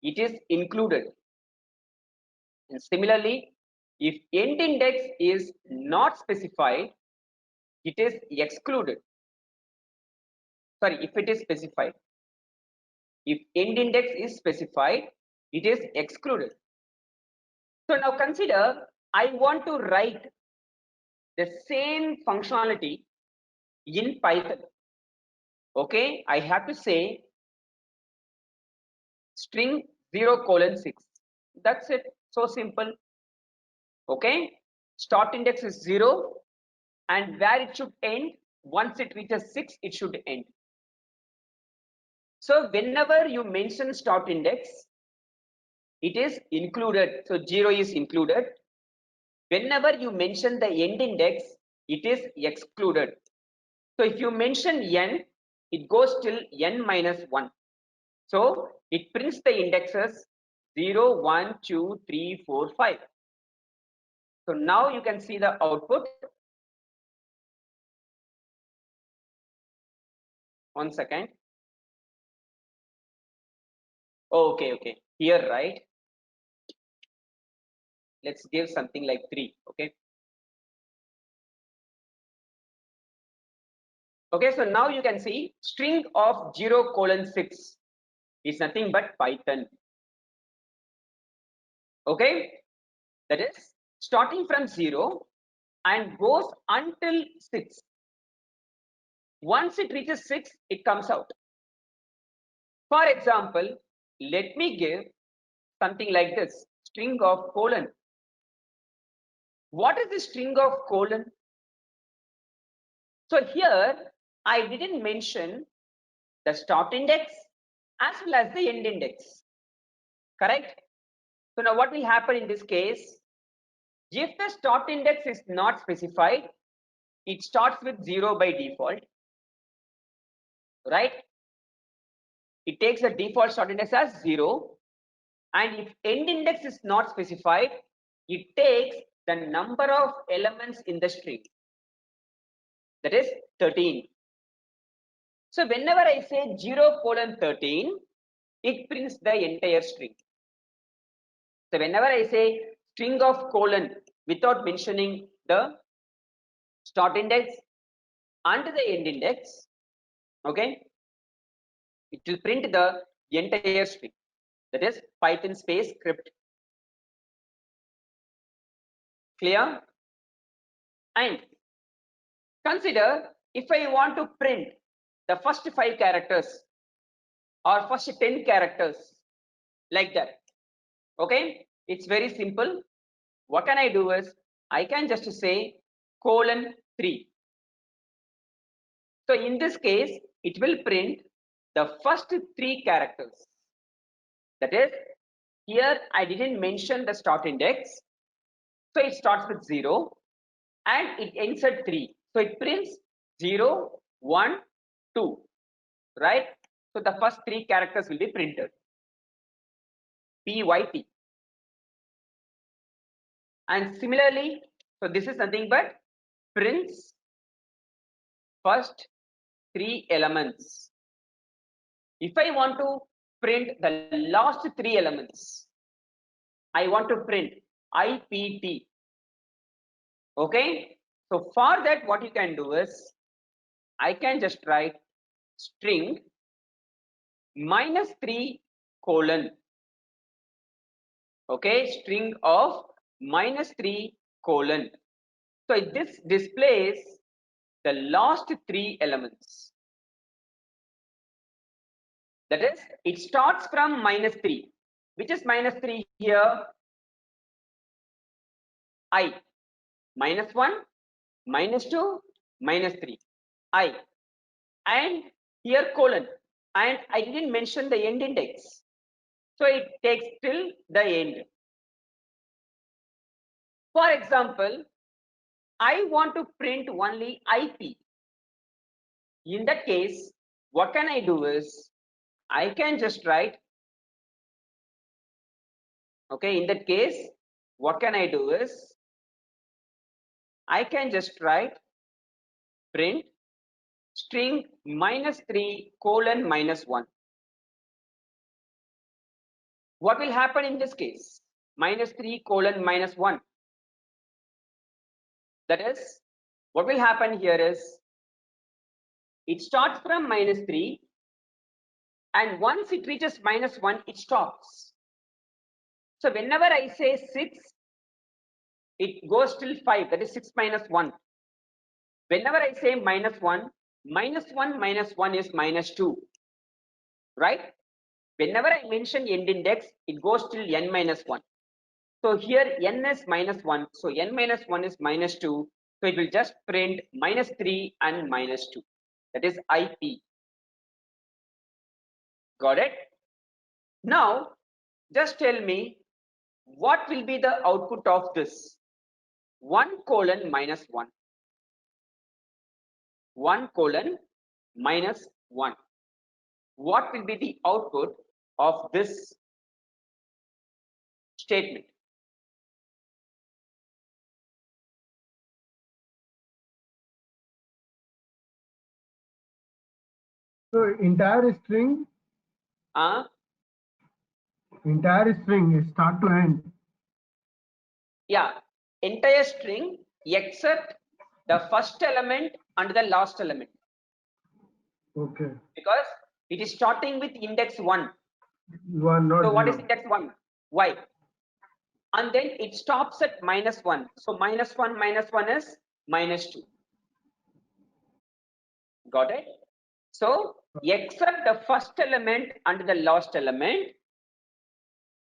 it is included. And similarly, if end index is not specified, it is excluded. Sorry, if it is specified. If end index is specified, it is excluded. So now consider, I want to write the same functionality in Python. Okay, I have to say string 0 colon 6. That's it. So simple. Okay, start index is 0, and where it should end, once it reaches 6, it should end. So whenever you mention start index, it is included. So 0 is included. Whenever you mention the end index, it is excluded. So if you mention n, it goes till n minus 1. So it prints the indexes 0, 1, 2, 3, 4, 5. So now you can see the output. One second. Okay. Here, right? Let's give something like 3. Okay, so now you can see string of 0:6 is nothing but Python. Okay, that is starting from 0 and goes until 6. Once it reaches 6, it comes out. For example, let me give something like this, string of colon. What is the string of colon? So here I didn't mention the start index as well as the end index, correct? So now what will happen in this case? If the start index is not specified, it starts with 0 by default, right? It takes the default start index as 0, and if end index is not specified, it takes the number of elements in the string, that is 13. So whenever I say 0:13, it prints the entire string. So whenever I say string of colon without mentioning the start index and the end index, okay, it will print the entire string, that is Python space script. Clear? And consider if I want to print the first 5 characters or first 10 characters like that. Okay, it's very simple. What can I do is I can just say :3. So in this case, it will print the first 3 characters. That is, here I didn't mention the start index. So it starts with 0 and it ends at 3. So it prints 0, 1, 2, right? So the first 3 characters will be printed. PYT. And similarly, so this is nothing but prints first 3 elements. If I want to print the last 3 elements, I want to print IPT. Okay, so for that what you can do is I can just write string -3 colon. Okay, string of -3 colon. So this displays the last 3 elements. That is, it starts from -3. Which is -3 here? I. -1, -2, -3. I. And here colon. And I didn't mention the end index. So it takes till the end. For example, I want to print only IP. In that case, what can I do is I can just write, okay, in that case, what can I do is I can just write print string -3 colon -1. What will happen in this case? -3 colon -1. That is, what will happen here is it starts from -3 and once it reaches -1, it stops. So whenever I say 6, it goes till 5, that is 6 minus 1. Whenever I say -1, -1 minus 1 is -2, right? Whenever I mention end index, it goes till n minus 1. So here n is -1, so n minus 1 is -2, so it will just print -3 and -2, that is IP. Got it? Now, just tell me what will be the output of this 1 colon -1. 1 colon -1. what will be the output of this statement? So entire string is start to end. Yeah, entire string except the first element and the last element, Okay. because it is starting with index 1. One, not So what is zero. index 1? Y. And then it stops at -1. So -1 is -2. Got it? So except the first element and the last element,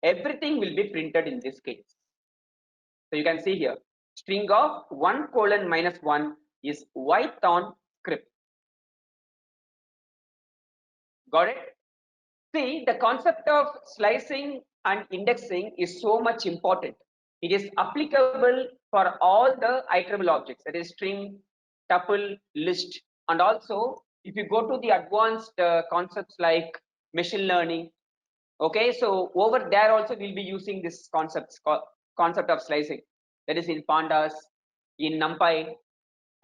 everything will be printed in this case. So you can see here, string of 1:-1 is Python script. Got it? See, the concept of slicing and indexing is so much important. It is applicable for all the iterable objects, that is string, tuple, list, and also if you go to the advanced concepts like machine learning, okay, so over there also we'll be using this concept of slicing, that is in pandas, in numpy,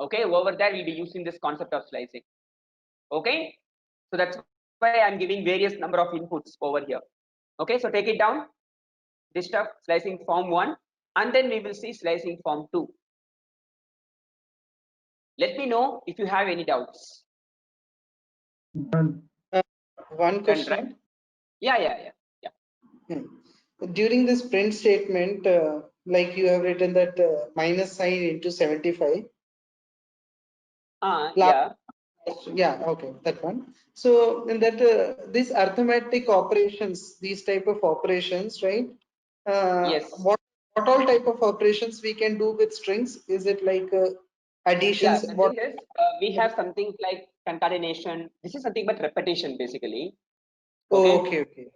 okay, over there we'll be using this concept of slicing, okay. So that's why I'm giving various number of inputs over here, okay. So take it down, this stuff, slicing form 1, and then we will see slicing form 2. Let me know if you have any doubts. Done. One Done, question. right? Yeah. During this print statement, like you have written that minus sign into 75. Yeah. Yeah, okay, that one. So in that these arithmetic operations, these type of operations, right? Yes. What all type of operations we can do with strings? Is it like additions? Yeah, the What? thing is, we have something like concatenation. This is something but repetition basically. Oh, Okay. okay.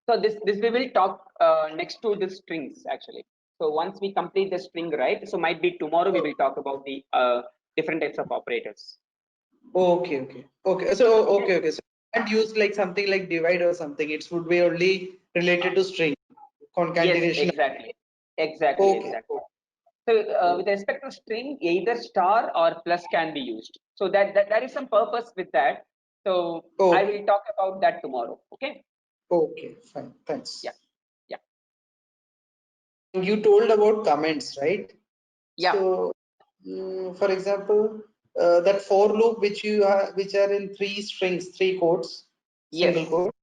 So this we will talk next to the strings actually. So once we complete the string, right? So might be tomorrow we will talk about the different types of operators. Okay. So okay. So can't use like something like divide or something. It would be only related to string concatenation. Yes, exactly. Okay. So with respect to string, either star or plus can be used. So that there is some purpose with that. So I Okay. will talk about that tomorrow. Okay. Okay. Fine. Thanks. Yeah. You told about comments, right? Yeah. So, for example, that for loop which which are in three strings, three quotes, single Yes. quote.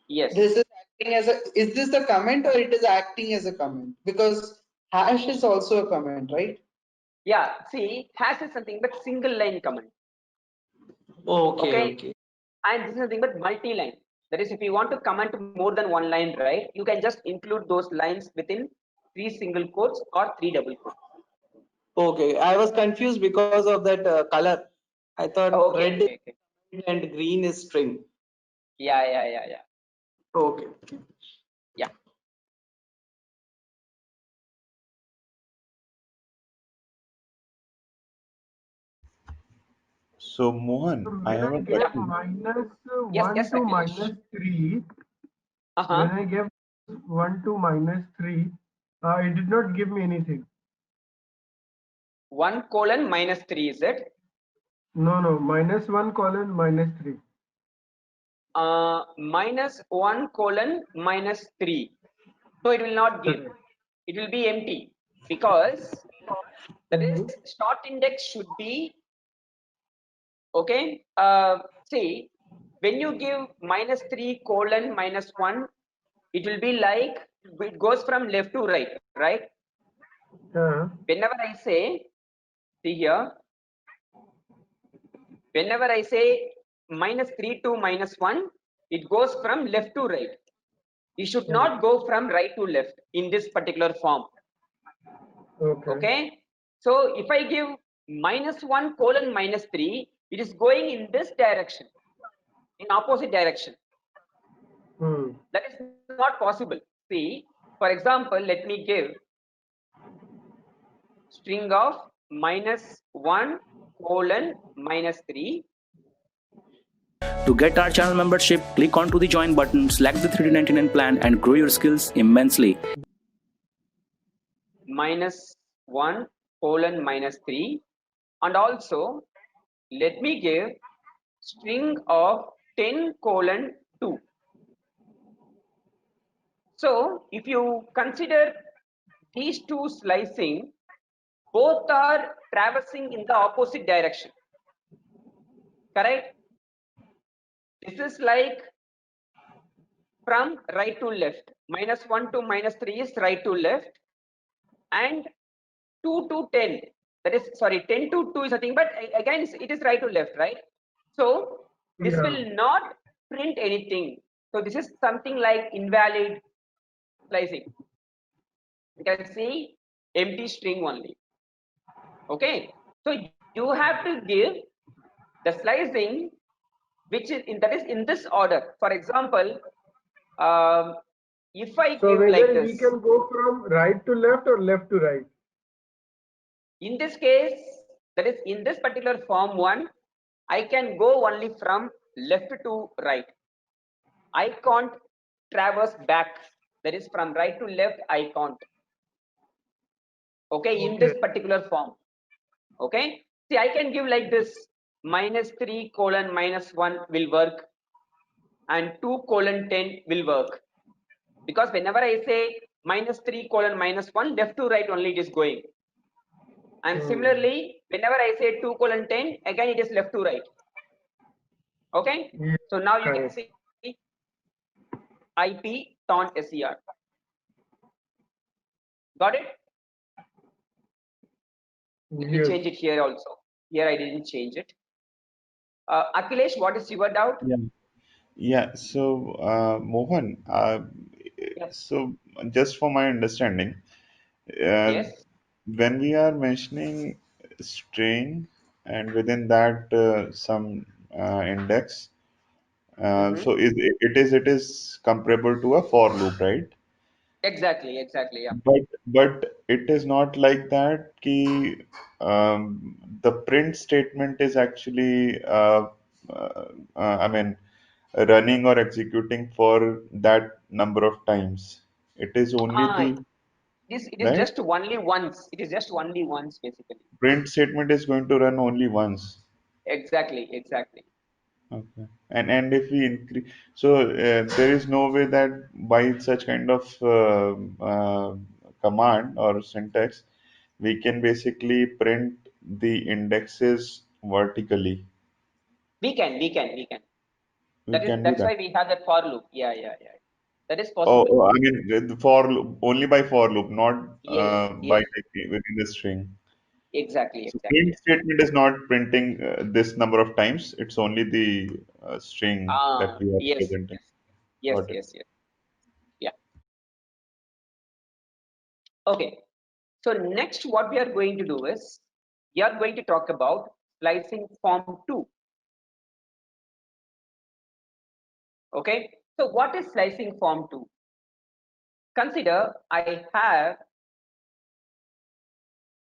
Yes. This is acting as a. Is this the comment or it is acting as a comment? Because hash is also a comment, right? Yeah. See, hash is something but single line comment. Okay. And this is nothing but multi-line. That is, if you want to comment more than one line, right, you can just include those lines within 3 single quotes or 3 double quotes. Okay. I was confused because of that color. I thought red Okay. and green is string. Yeah. Okay. Yeah. So Mohan, So I when have I a gave question. minus Yes, 1 to Akhilesh. -3, Uh-huh. when I gave 1 to -3, it did not give me anything. 1:-3 is it? No, -1 colon -3. -1:-3. So it will not give. It will be empty because that is start index should be okay. See, when you give -3:-1, it will be like it goes from left to right, right? Whenever I say, see here, whenever I say -3 to -1, it goes from left to right. You should not go from right to left in this particular form. Okay. So if I give -1:-3, it is going in this direction, in opposite direction. That is not possible. See, for example, let me give string of -1:-3. To get our channel membership, click onto the join button, select the 3D99 plan and grow your skills immensely. -1 colon -3, and also let me give string of 10 colon 2. So if you consider these two slicing, both are traversing in the opposite direction, correct? This is like from right to left. -1 to -3 is right to left, and 2 to 10, that is, sorry, 10 to 2 is nothing, but again it is right to left, right? So this Yeah. will not print anything. So this is something like invalid slicing. You can see empty string only. Okay, so you have to give the slicing which is in this order. For example, if I So give like whether we this, can go from right to left or left to right. in this case, that is in this particular form 1, I can go only from left to right. I can't traverse back, that is from right to left, I can't. Okay, in this particular form. Okay, see, I can give like this, -3 colon -1 will work, and 2 colon 10 will work, because whenever I say -3 colon -1, left to right only it is going. And similarly, whenever I say 2 colon 10, again it is left to right. Okay, Yeah, so now you can correct. see IP taunt SER. Got it? Let me Yes. change it here also. Here I didn't change it. Akhilesh, what is your doubt? Yeah. Yeah. So, Mohan, Yes. so just for my understanding, uh, Yes. when we are mentioning string and within that some index, so it is comparable to a for loop, right? Exactly. Exactly. Yeah. But it is not like that. The print statement is actually I mean running or executing for that number of times. It is only Ah, the it is right just only once. It is just only once basically. print statement is going to run only once. Exactly. Exactly. Okay. And if we increase, so there is no way that by such kind of command or syntax, we can basically print the indexes vertically. We can. We can. We can. We can do That's that. why we have that for loop. Yeah. Yeah. Yeah. That is Oh, possible. oh, I mean, the for loop, only by for loop, not Yes. by Yes. within the string. Exactly. So Exactly. print statement is not printing this number of times. It's only the string that we are Yes. presenting. Yes. Yes. Got it. Yes. Yes. Yeah. Okay. So next, what we are going to do is we are going to talk about slicing form 2. Okay. So what is slicing form 2? Consider I have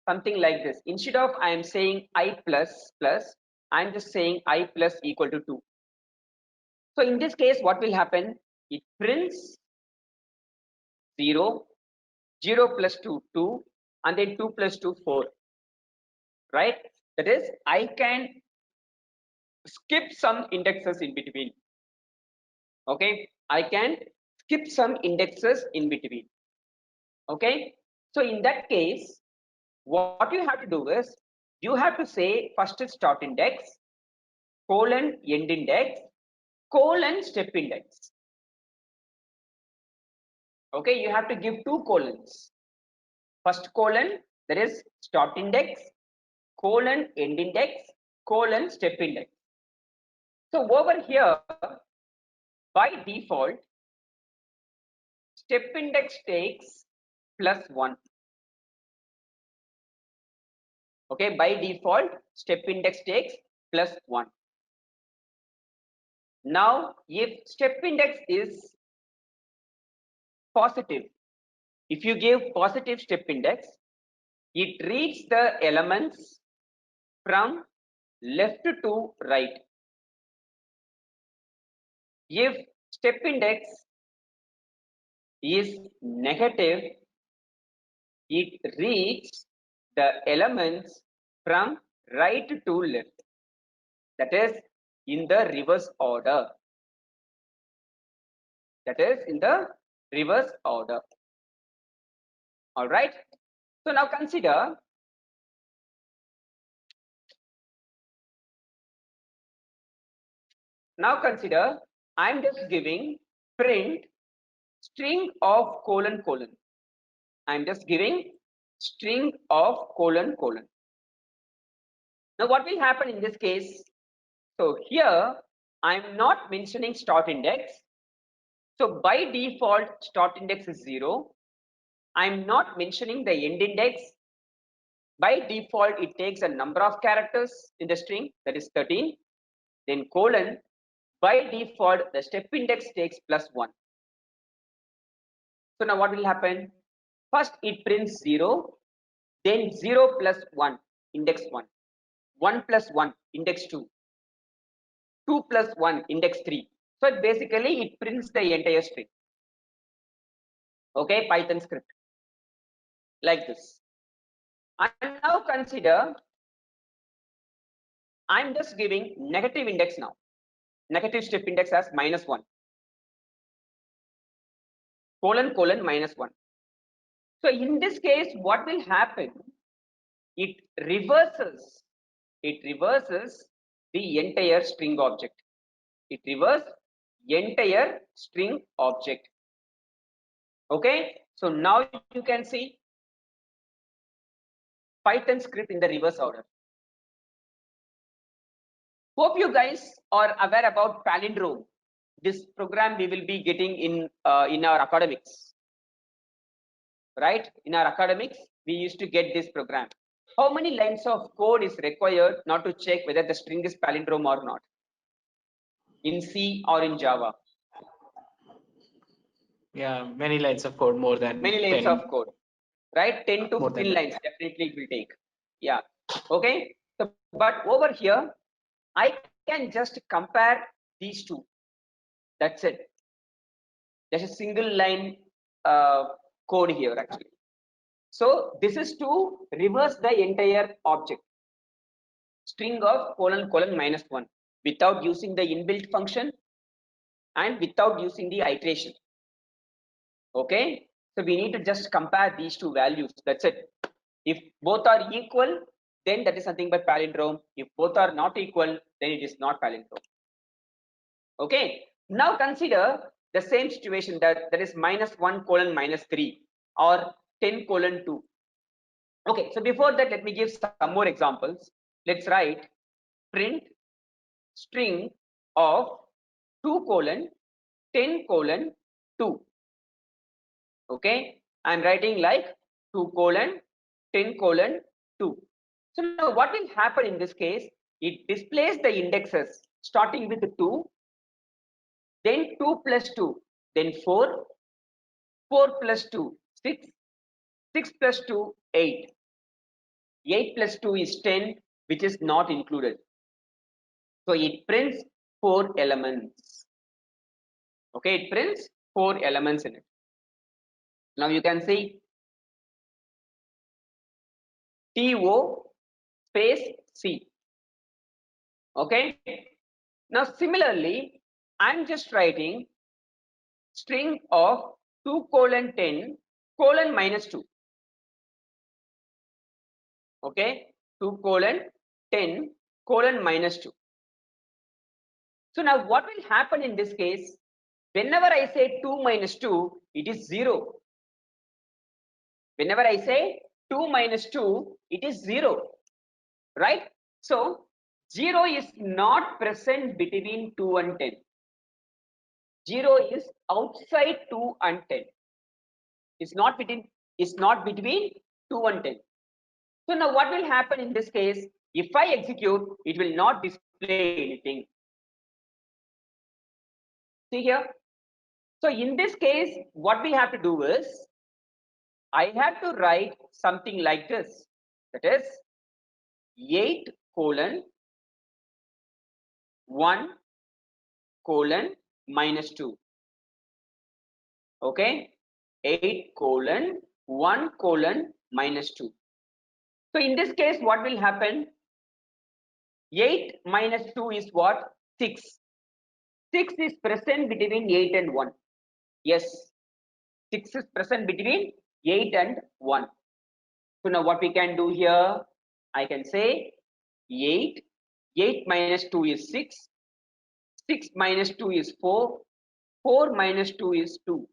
something like this. Instead of I am saying I plus plus, I am just saying I plus equal to 2. So in this case, what will happen? It prints 0, 0 plus 2, 2, and then 2 plus 2, 4. Right? That is, I can skip some indexes in between. Okay, I can skip some indexes in between. Okay, so in that case, what you have to do is you have to say first start index, colon end index, colon step index. Okay, you have to give 2 colons. First colon, that is start index, colon end index, colon step index. So over here, by default, step index takes +1. Okay, by default, step index takes +1. Now, if step index is positive, if you give positive step index, it reads the elements from left to right. if step index is negative, it reads the elements from right to left, that is in the reverse order. That is in the reverse order. All right. So now consider I'm just giving print string of colon colon. I'm just giving string of colon colon. Now what will happen in this case? So here I'm not mentioning start index. So by default start index is 0. I'm not mentioning the end index. By default it takes a number of characters in the string, that is 13. Then colon, by default the step index takes +1. So now what will happen? First it prints 0, then 0 plus 1, index 1, 1 plus 1, index 2, 2 plus 1, index 3. So basically it prints the entire string. Okay, Python script like this. And now consider I'm just giving negative index now, negative step index as -1, colon colon -1. So in this case what will happen? It reverses the entire string object. It reverses entire string object. Okay, so now you can see Python script in the reverse order. Hope you guys are aware about palindrome. This program we will be getting in our academics, right? In our academics we used to get this program. How many lines of code is required not to check whether the string is palindrome or not in C or in Java? Yeah, many lines of code, more than many lines 10. of code, right? 10 to More 15 than lines definitely it will take. Yeah, okay. So, but over here I can just compare these two. That's it. There's a single line code here actually. So this is to reverse the entire object, string of colon colon -1, without using the inbuilt function and without using the iteration. Okay, so we need to just compare these two values. That's it. If both are equal, then that is nothing but palindrome. If both are not equal, then it is not palindrome. Okay, now consider the same situation that is -1 colon -3 or 10 colon 2. Okay, so before that let me give some more examples. Let's write print string of 2 colon 10 colon 2. Okay, I'm writing like 2 colon 10 colon 2. So now what will happen in this case? It displays the indexes starting with 2, then 2 plus 2, then 4, 4 plus 2, 6, 6 plus 2, 8, 8 plus 2 is 10, which is not included. So it prints 4 elements. Okay, it prints 4 elements in it. Now you can see TO space C. Okay, now similarly I'm just writing string of 2 colon 10 colon -2. Okay, 2 colon 10 colon -2. So now what will happen in this case? Whenever I say 2 minus 2, it is 0. Whenever I say 2 minus 2, it is 0, right? So 0 is not present between 2 and 10. 0 is outside 2 and 10. It's not between 2 and 10. So now what will happen in this case? If I execute, it will not display anything. See here. So in this case, what we have to do is, I have to write something like this. That is 8 colon 1 colon minus 2. Okay, 8 colon 1 colon minus 2. So in this case, what will happen? 8 minus 2 is what? 6. 6 is present between 8 and 1. Yes, 6 is present between 8 and 1. So now what we can do here, I can say 8. 8 minus 2 is 6. 6 minus 2 is 4. 4 minus 2 is 2.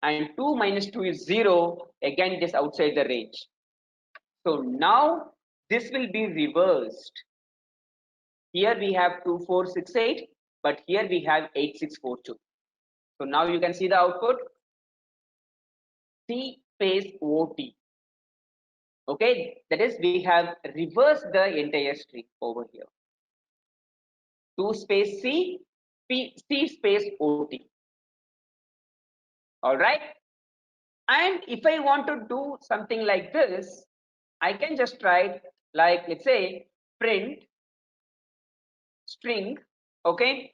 And 2 minus 2 is 0. Again, it is outside the range. So now this will be reversed. Here we have 2468, but here we have 8642. So now you can see the output. C space OT. Okay, that is we have reversed the entire string over here. 2 space C, C space OT. All right. And if I want to do something like this, I can just write like, let's say, print string. Okay.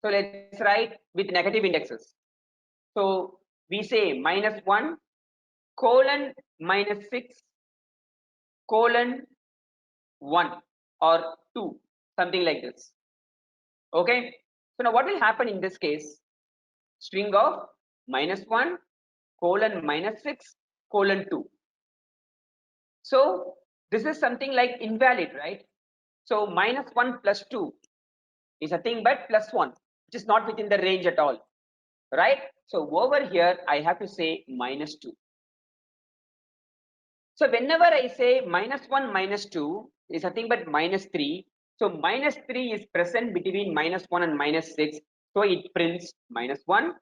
So let's write with negative indexes. So we say -1 colon -6 colon 1 or 2, something like this. Okay. So now what will happen in this case? String of -1 colon -6 colon 2. So this is something like invalid, right? So -1 plus 2 is nothing but +1, which is not within the range at all, right? So over here, I have to say -2. So whenever I say -1 -2 is nothing but -3. So -3 is present between -1 and -6. So it prints -1,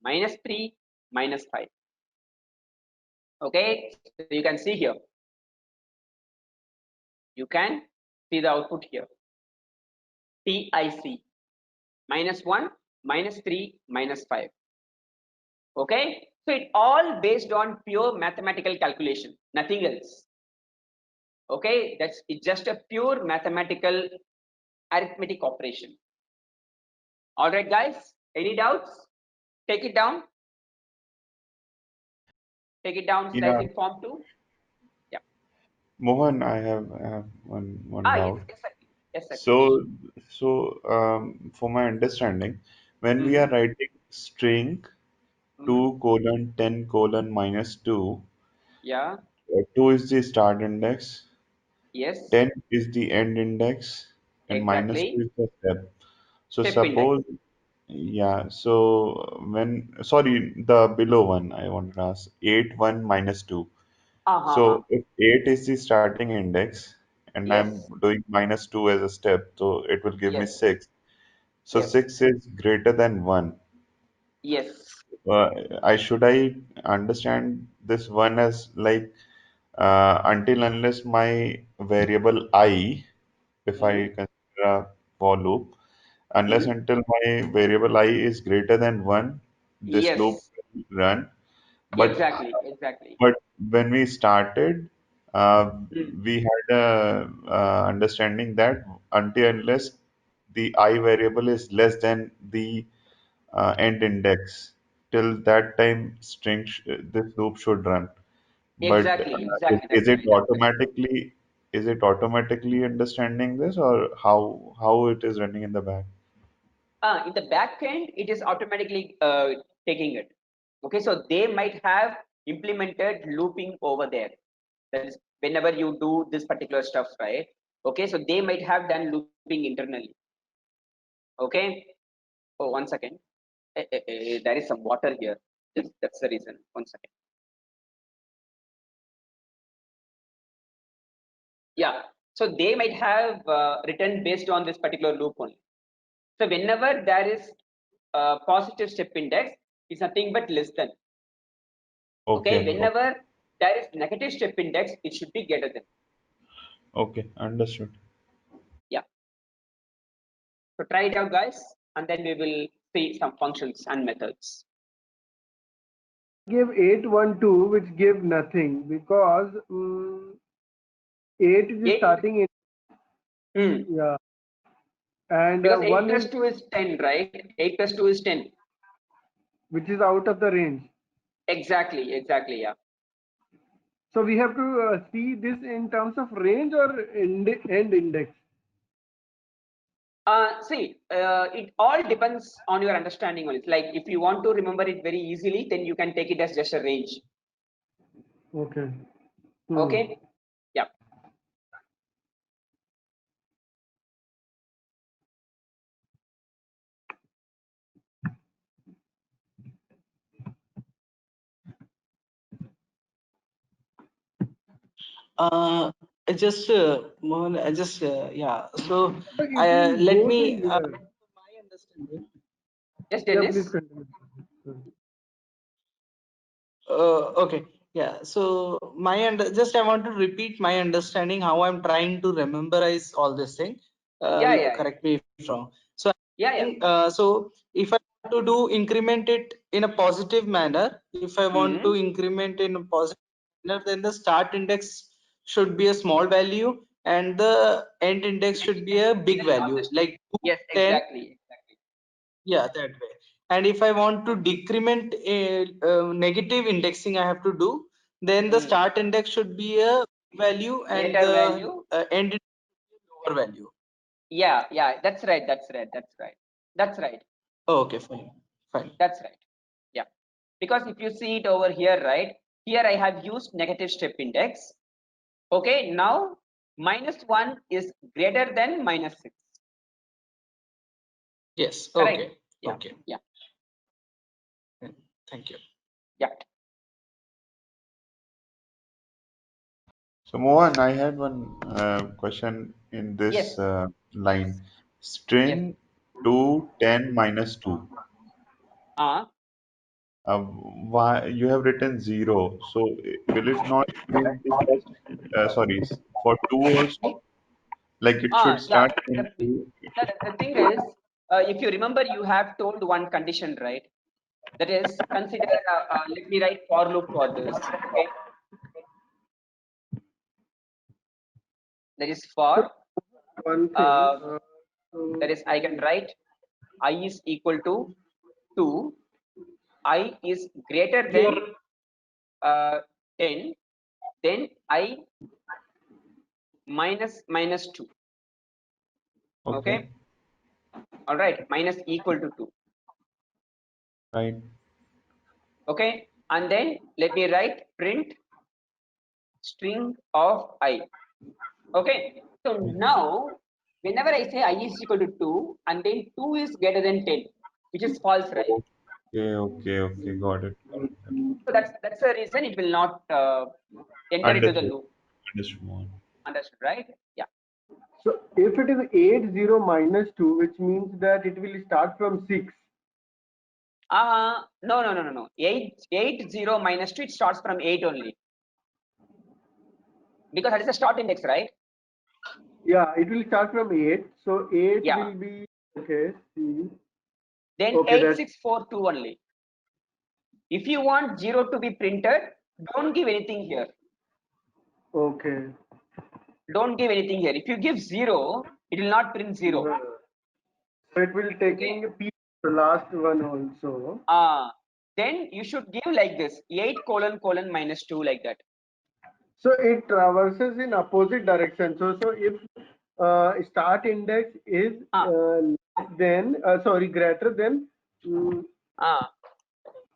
-3, -5. Okay, so you can see here. You can see the output here. TIC -1, -3, -5. Okay, so it all based on pure mathematical calculation, nothing else. Okay, that's it's just a pure mathematical arithmetic operation. All right, guys, any doubts? Take it down. Take it down, Yeah, slice in form 2. Yeah. Mohan, I have one Yes, doubt. exactly. Yes, sir. So, for my understanding, when we are writing string 2 colon 10 colon -2, Yeah. 2 is the start index, Yes. 10 is the end index, and Exactly. -2 is the step. So Step index. suppose, yeah, so sorry, the below one I want to ask, 8, 1, -2. Uh-huh. So if 8 is the starting index and I'm Yes. doing -2 as a step, so it will give me Yes. 6. So Yes. 6 is greater than 1. Yes. I understand this one as like until unless my variable I, if I Mm. consider a for loop, unless Mm. until my variable I is greater than 1, this loop Yes. will run. But Exactly. Exactly. but when we started, Mm. we had a understanding that until unless the I variable is less than the end index, till that time this loop should run. But Exactly. Exactly. That's is it right. That's right. automatically understanding this, or how it is running in the back? In the back end, it is automatically taking it. Okay, so they might have implemented looping over there. That is, whenever you do this particular stuff, right? Okay, so they might have done looping internally. Okay. Oh, 1 second. There is some water here. That's the reason. 1 second. Yeah. So they might have written based on this particular loop only. So whenever there is a positive step index, it's nothing but less than. Okay, Okay, whenever there is negative step index, it should be greater than. okay, understood. Yeah. So try it out, guys, and then we will see some functions and methods. Give 812, which give nothing because 8 is the Eight. starting in, Hmm. yeah, And Because 8 1 plus is 2 is 10, right? 8 plus 2 is 10. which is out of the range. Exactly, yeah. So we have to see this in terms of range or end index. It all depends on your understanding on it. Like if you want to remember it very easily, then you can take it as just a range. Okay. Okay. Yeah. I just Mohan, I just yeah. So So it is let both me in here. my understanding. Yes, Yeah, Dennis. please continue. Okay, yeah. So just I want to repeat my understanding how I'm trying to memorize all this thing. Yeah. Correct me if wrong. So Yeah. so if I want to do increment it in a positive manner, if I want to increment in a positive manner, then the start index should be a small value and the end index should be a big value, like 2, Yes, 10. exactly. Yeah, that way. And if I want to decrement a negative indexing I have to do, then the start index should be a value and Greater the value. end index should be lower value. Yeah. That's right. Okay, fine. That's right. Yeah. Because if you see it over here, right? Here I have used negative step index. Okay. Now -1 is greater than -6. Yes. Correct. Okay. Yeah. Okay. Yeah. Thank you. Yeah. So Mohan, I had one question in this Yes. line. Yes. String 2, 10 minus 2. Why you have written 0? So will it not print the first? Sorry, for 2 also? Like it should Yeah. start in 2. The thing is, if you remember, you have told one condition, right? That is, consider. Let me write for loop for this. Okay. That is for. One thing. That is, I can write I is equal to 2. I is greater than 10. Then I minus 2. Okay, Okay. All right. Minus equal to 2. right. Okay. And then let me write print string of I. Okay. So now, whenever I say I is equal to 2 and then 2 is greater than 10, which is false, right? Okay, got it. So that's the reason it will not enter into the Understood. loop. Understood, Mohan. Understood, right? Yeah. So if it is 8 0 minus 2, which means that it will start from 6. No. 8 0 minus 2, it starts from 8 only. Because that is the start index, right? Yeah, it will start from 8. So 8 Yeah. will be, okay, see. Then Okay, 8642 only. If you want 0 to be printed, don't give anything here. Okay. Don't give anything here. If you give 0, it will not print 0. So it will taking P, the last one also. Then you should give like this 8 colon minus 2 like that. So it traverses in opposite direction. So if start index is greater than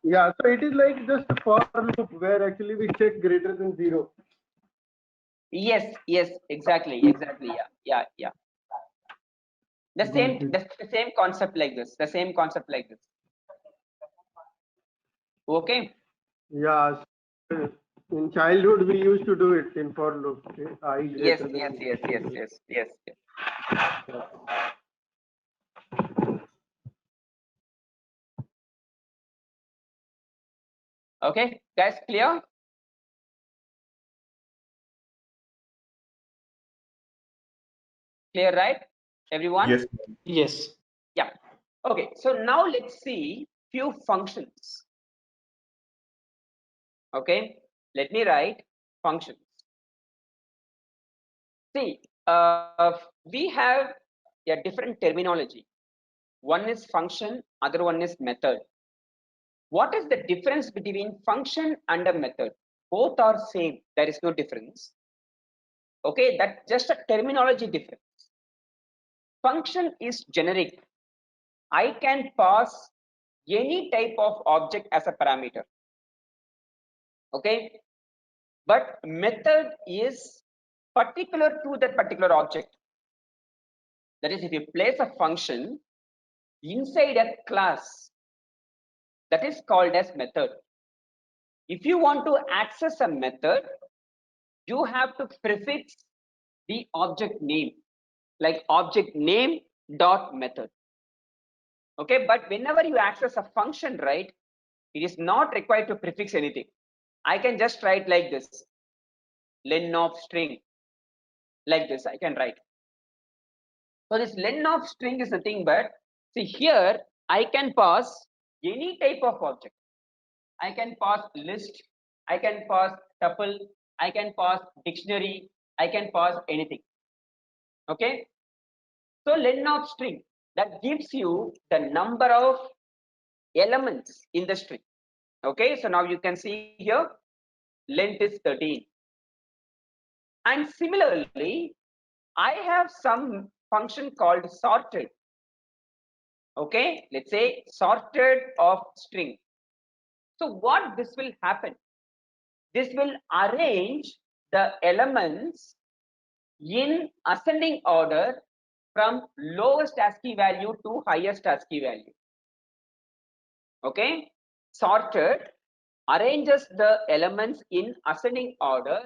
yeah, so it is like just for loop where actually we check greater than 0. Yes, exactly. Yeah. The same concept like this. Okay. Yeah. So in childhood we used to do it in for loop. Okay? I Yes. greater than. Okay, guys, clear? Clear, right? Everyone? Yes. Yes. Yeah. Okay, so now let's see few functions. Okay, let me write functions. See, we have a different terminology. One is function, other one is method. What is the difference between function and a method? Both are same, there is no difference. Okay, that's just a terminology difference. Function is generic. I can pass any type of object as a parameter. Okay, but method is particular to that particular object. That is, if you place a function inside a class, that is called as method. If you want to access a method, you have to prefix the object name, like object name dot method. Okay, but whenever you access a function, right, it is not required to prefix anything. I can just write like this, len of string, like this I can write. So this len of string is nothing but, see here I can pass any type of object. I can pass list, I can pass tuple, I can pass dictionary, I can pass anything. Okay, so len of string, that gives you the number of elements in the string. Okay, so now you can see here length is 13. And similarly, I have some function called sorted. Okay, let's say sorted of string. So what this will happen? This will arrange the elements in ascending order from lowest ASCII value to highest ASCII value. Okay, sorted arranges the elements in ascending order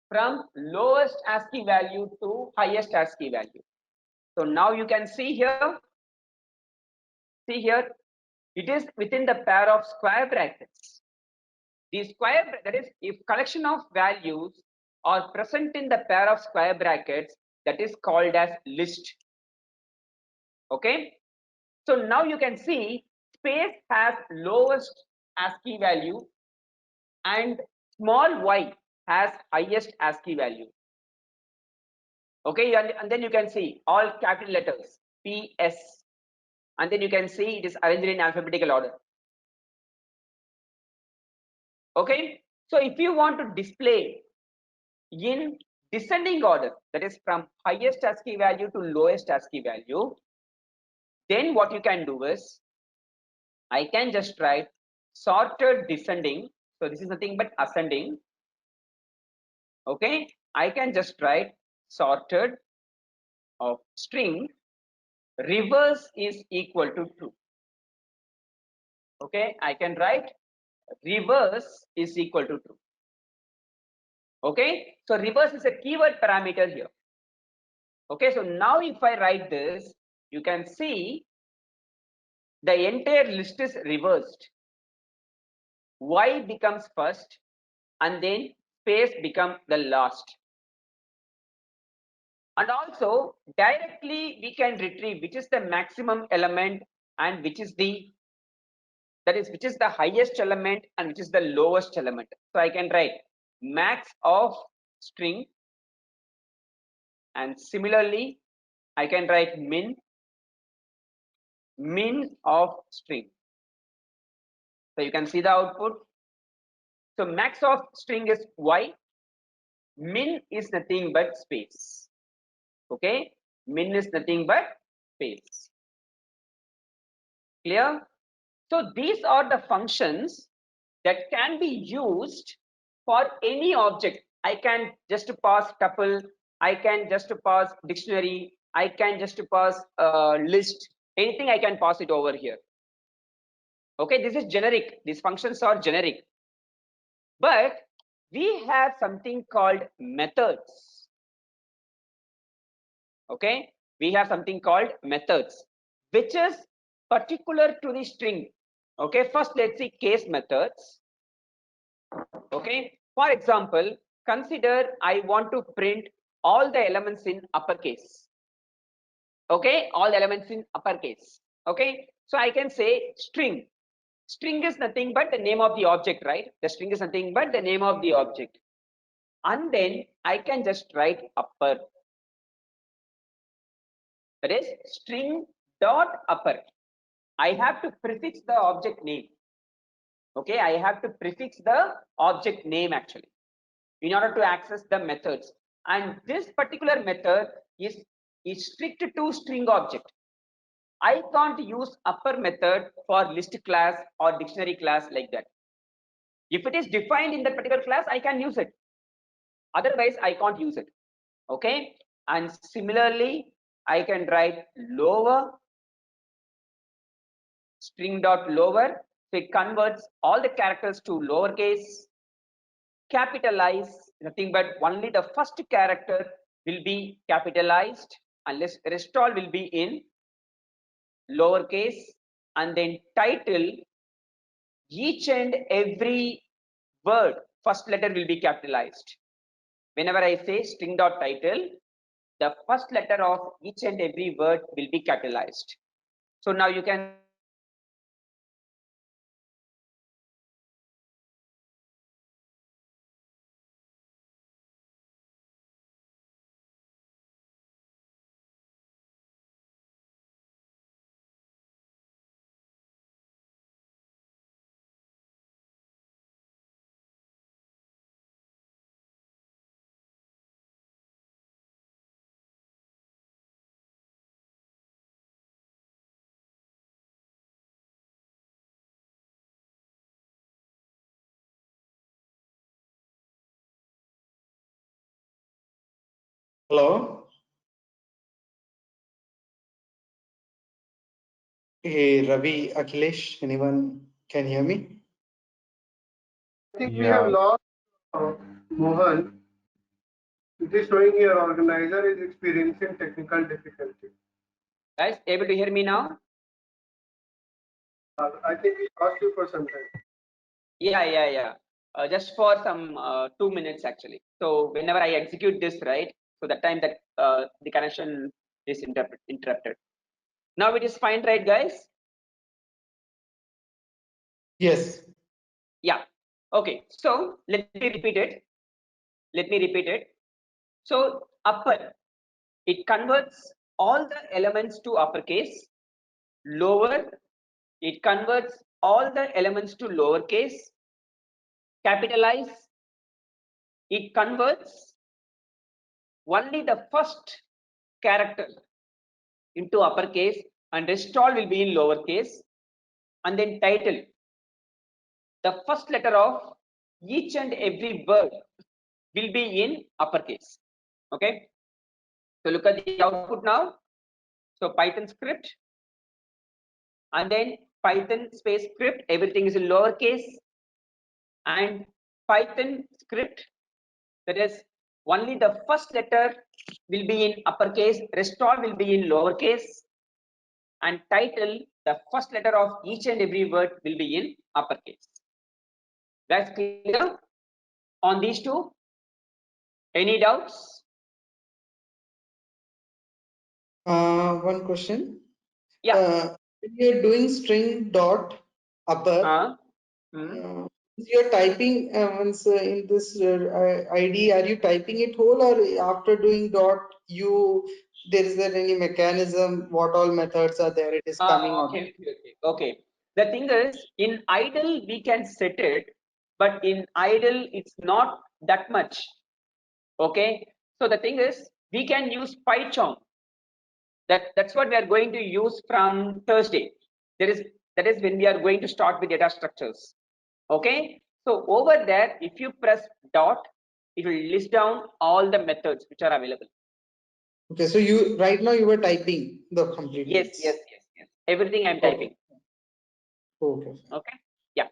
from lowest ASCII value to highest ASCII value. So now you can see here, it is within the pair of square brackets. The square, that is, if collection of values are present in the pair of square brackets, that is called as list. Okay, so now you can see space has lowest ASCII value and small y has highest ASCII value. Okay, and then you can see all capital letters PS, and then you can see it is arranged in alphabetical order. Okay, so if you want to display in descending order, that is from highest ASCII value to lowest ASCII value, then what you can do is I can just write sorted descending. So this is nothing but ascending. Okay, I can just write sorted of string reverse is equal to true. Okay, I can write reverse is equal to true. Okay, so reverse is a keyword parameter here. Okay, so now if I write this, you can see the entire list is reversed. Y becomes first and then space becomes the last. And also directly we can retrieve which is the maximum element and which is the, that is, which is the highest element and which is the lowest element. So I can write max of string, and similarly I can write min of string. So you can see the output. So max of string is y, min is nothing but space. Okay, min is nothing but space. Clear? So these are the functions that can be used for any object. I can just pass tuple, I can just pass dictionary, I can just pass list, anything I can pass it over here. Okay, this is generic, these functions are generic. But we have something called methods. Okay, we have something called methods, which is particular to the string. Okay, first let's see case methods. Okay, for example, consider I want to print all the elements in uppercase. Okay, all the elements in uppercase. Okay, so I can say string. String is nothing but the name of the object, right? The string is nothing but the name of the object. And then I can just write upper. That is string dot upper. I have to prefix the object name. Okay, I have to prefix the object name actually in order to access the methods. And this particular method is strict to string object. I can't use upper method for list class or dictionary class like that. If it is defined in that particular class, I can use it. Otherwise, I can't use it. Okay. And similarly, I can write lower, string dot lower. So it converts all the characters to lowercase. Capitalize, nothing but only the first character will be capitalized, unless rest all will be in lowercase. And then title, each and every word first letter will be capitalized. Whenever I say string dot title, the first letter of each and every word will be capitalized. So now you can Hello. Hey, Ravi, Akhilesh, anyone can hear me? I think we have Yeah. lost Mohan. It is showing here organizer is experiencing technical difficulty. guys able to hear me now? I think we lost you for some time. Yeah. Just for some 2 minutes actually. So whenever I execute this, right? So that time that the connection is interrupted. Now it is fine, right, guys? Yes. Yeah. Okay. So let me repeat it. So upper, it converts all the elements to uppercase. Lower, it converts all the elements to lowercase. Capitalize, it converts only the first character into uppercase, and rest all will be in lowercase. And then title, the first letter of each and every word will be in uppercase. Okay. So look at the output now. So Python script, and then Python space script, everything is in lowercase, and Python script, that is only the first letter will be in uppercase, rest all will be in lowercase, and title, the first letter of each and every word will be in uppercase. That's clear on these two? Any doubts? One question. Yeah. When you're doing string dot upper, you're typing once in this ID, are you typing it whole, or after doing dot, is there any mechanism? What all methods are there? It is coming out. Okay. The thing is, in idle we can set it, but in idle it's not that much. Okay. So the thing is, we can use PyCharm. That's what we are going to use from Thursday. That is when we are going to start with data structures. Okay. So over there, if you press dot, it will list down all the methods which are available. Okay, so you right now you were typing the complete. Yes. Everything I'm typing. Okay. Okay. Yeah.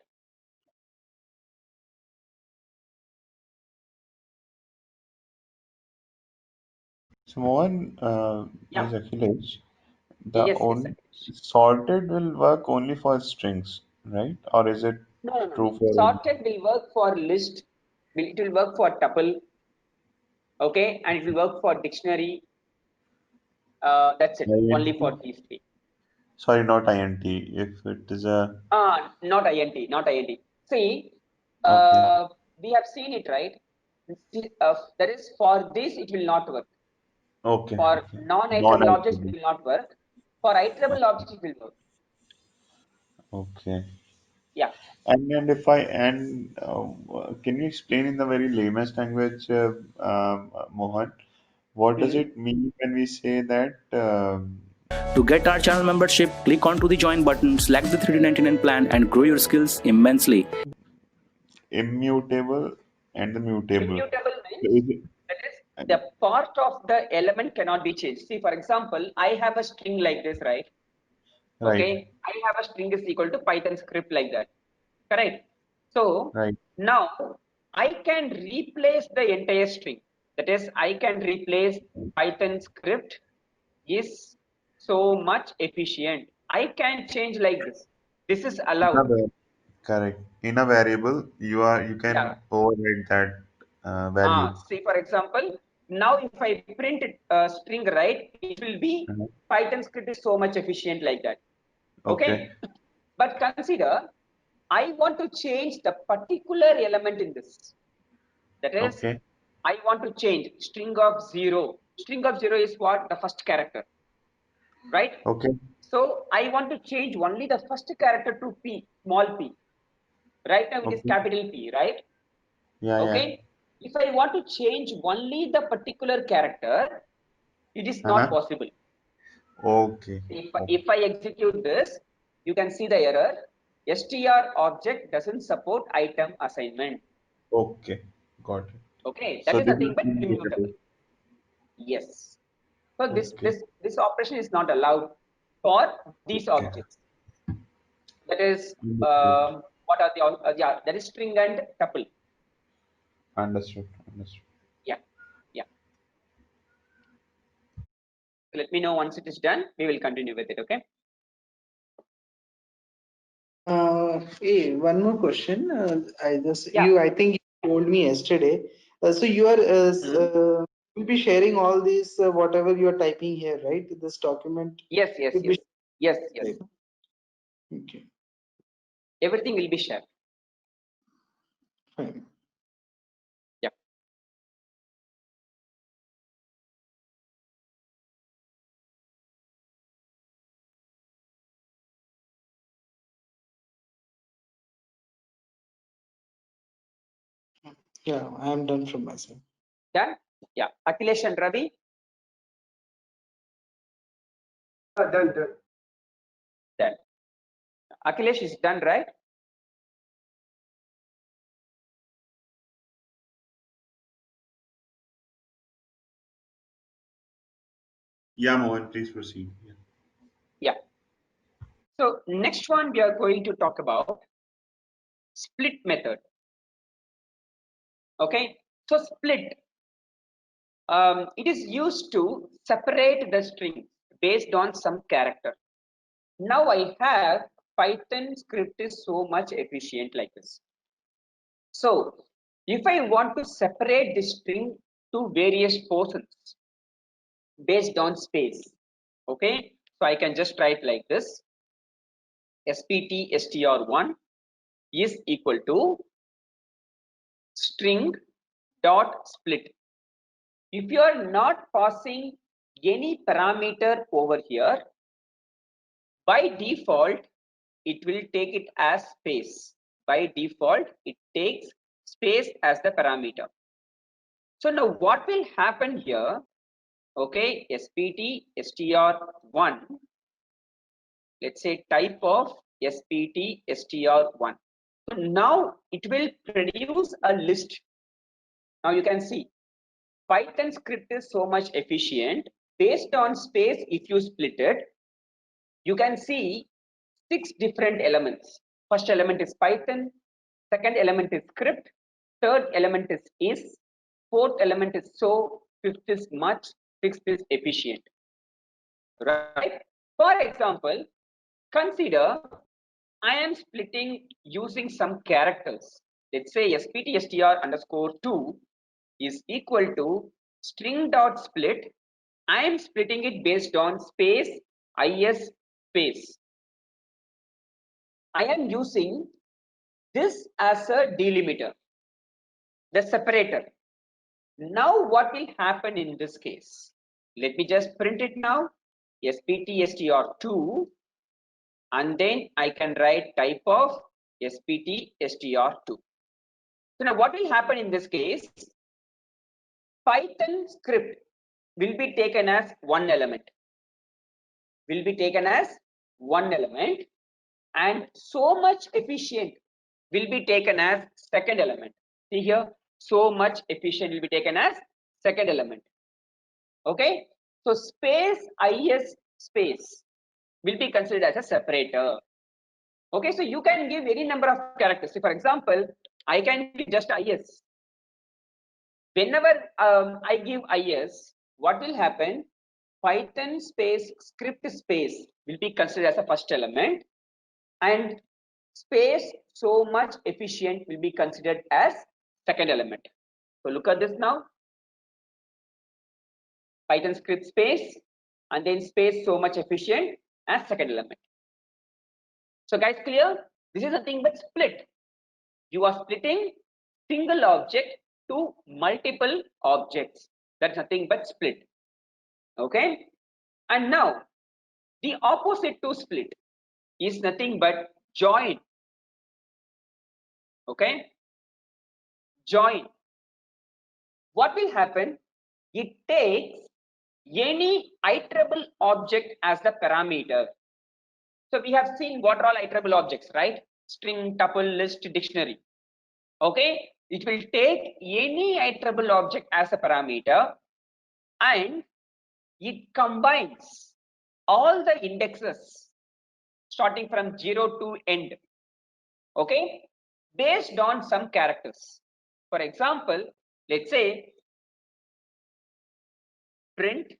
So Mohan, Yeah. is Akhilesh, the Yes. only sorted will work only for strings, right? Or is it No. true for Sorted will work for list. It will work for tuple. Okay, and it will work for dictionary. That's it. INT? Only for these three. Sorry, not INT. If it is a Not INT. Not INT. See, okay. we have seen it, right? That is for this it will not work. Okay. For Okay. non-iterable objects, it Non-iterable. will not work. For iterable objects, it will work. Okay. Yeah. And if I and can you explain in the very layman's language, Mohan, what does Mhm. it mean when we say that? To get our channel membership, click onto the join button, select the 3D99 plan, and grow your skills immensely. Immutable and the mutable. Immutable So means is it, that is the part of the element cannot be changed. See, for example, I have a string like this, right? right, Okay, I have a string is equal to Python script like that, correct? So right. now I can replace the entire string. That is, I can replace Python script is so much efficient. I can change like this. This is In a allowed. correct. In a variable, you Yeah. can override that value. See, for example, now if I print a string, right, it will be Uh-huh. Python script is so much efficient like that. Okay. Okay. But consider, I want to change the particular element in this. That is, Okay. I want to change string of 0. String of 0 is what? The first character, right? Okay. So I want to change only the first character to P, small p. Right now it is Okay. capital P, right? Yeah. Yeah. Okay. If I want to change only the particular character, it is not Uh-huh. possible. Okay. If I execute this, you can see the error. str object doesn't support item assignment. Okay. Got it. Okay, that So is this nothing is but immutable. immutable. Yes. So Okay. this operation is not allowed for these Okay. objects. That is Understood. what are the yeah, that is string and tuple. Understood. Understood. Yeah, yeah. Let me know once it is done. We will continue with it. Okay. Hey, one more question. Yeah. I think you told me yesterday. So you are Mhm. will be sharing all these whatever you are typing here, right? This document Yes, yes, will yes, be yes, yes. shared, right? Okay, Everything will be shared. fine. Yeah. Yeah, I am done from my side. Done. Yeah. Akhilesh and Ravi. Done, done. Done. Akhilesh is done, right? Yeah, Mohan, please proceed. Yeah. Yeah. So next one we are going to talk about split method. Okay. So split. It is used to separate the string based on some character. Now I have Python script is so much efficient like this. So if I want to separate the string to various portions based on space, okay, so I can just write like this: spt str1 is equal to string dot split. If you are not passing any parameter over here, by default it will take it as space. By default it takes space as the parameter. So now what will happen here? Okay, spt str1, let's say type of spt str1. So now it will produce a list. Now you can see Python script is so much efficient. Based on space, if you split it, you can see 6 different elements. First element is Python, second element is script, third element is, fourth element is so, fifth is much, sixth is efficient. Right? For example, consider I am splitting using some characters. Let's say sptstr underscore 2 is equal to string dot split. I am splitting it based on space is space. I am using this as a delimiter, the separator. Now what will happen in this case? Let me just print it now. SPT_str2, and then I can write type of SPT_str2. So now what will happen in this case? Python script will be taken as one element. Will be taken as one element, and so much efficient will be taken as second element. See here, so much efficient will be taken as second element. Okay, so space is space will be considered as a separator. Okay, so you can give any number of characters. So for example, I can give just is. Whenever I give is, what will happen? Python space script space will be considered as a first element, and space so much efficient will be considered as second element. So look at this now. Python script space and then space so much efficient as second element. So guys, clear? This is nothing but split. You are splitting single object to multiple objects. That's nothing but split. Okay, and now the opposite to split is nothing but join. Okay, join. What will happen? It takes any iterable object as the parameter. So we have seen what are all iterable objects, right? String, tuple, list, dictionary. Okay, it will take any iterable object as a parameter, and it combines all the indexes starting from 0 to end. Okay, based on some characters. For example, let's say print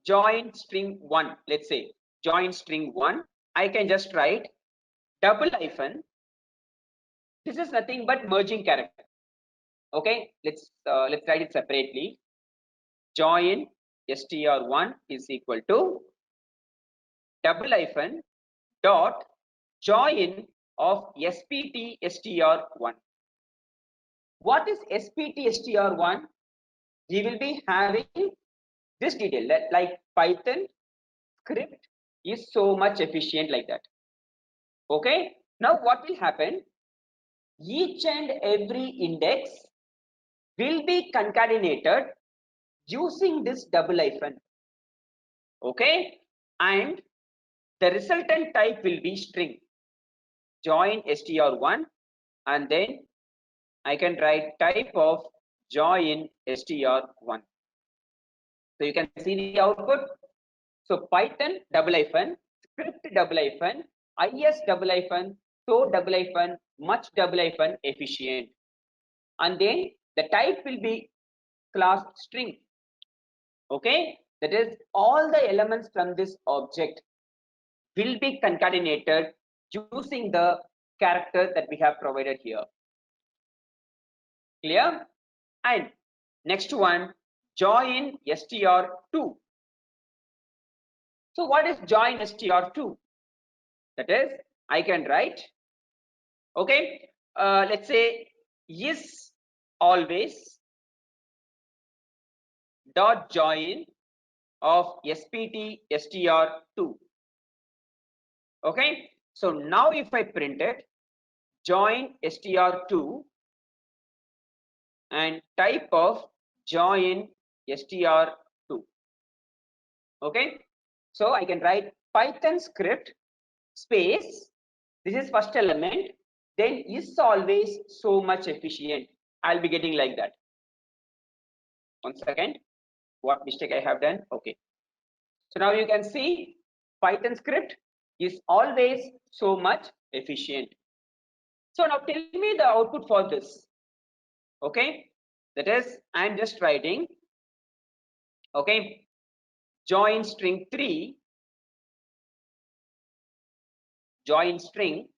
join string 1. Let's say join string 1. I can just write double hyphen. This is nothing but merging character. Okay, let's write it separately. Join str1 is equal to double hyphen dot join of spt str1. What is spt str1? We will be having this detail, that like Python script is so much efficient, like that. Okay, now what will happen? Each and every index will be concatenated using this double hyphen. Okay, and the resultant type will be string. Join str1, and then I can write type of join str1. So you can see the output. So Python double hyphen, script double hyphen, is double hyphen, so double hyphen, much double hyphen, efficient. And then the type will be class string. Okay, that is all the elements from this object will be concatenated using the character that we have provided here. Clear? And next one, join str2. So what is join str2? That is, I can write, okay, let's say is always dot join of spt str2. Okay, so now if I print it, join str2 and type of join str2. Okay, so I can write Python script space, this is first element, then is always so much efficient. I'll be getting like that. One second, what mistake I have done? Okay, so now you can see Python script is always so much efficient. So now tell me the output for this. Okay, that is, I'm just writing, okay, join string 3, join string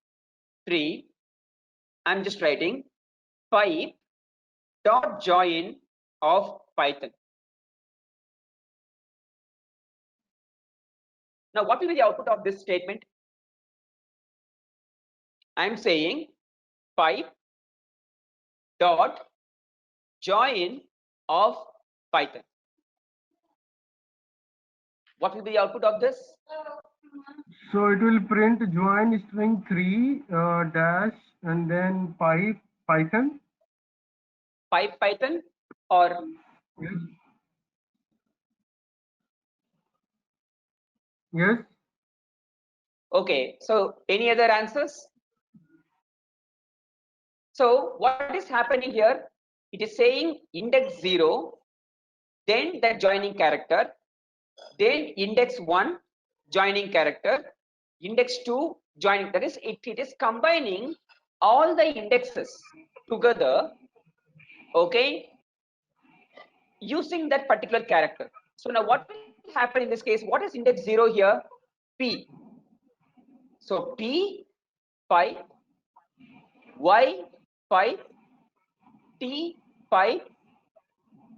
3, I'm just writing pipe dot join of Python. Now what will be the output of this statement? I'm saying pipe dot join of Python. What will be the output of this? So it will print join string 3 dash and then pipe Python. Pipe Python or Yes. Yes. okay. So any other answers? So what is happening here? It is saying index 0, then the joining character, then index 1 joining character, index 2 joining. That is, it is combining all the indexes together, okay, using that particular character. So now what will happen in this case? What is index 0 here? P. So P pipe, Y pipe, T pipe,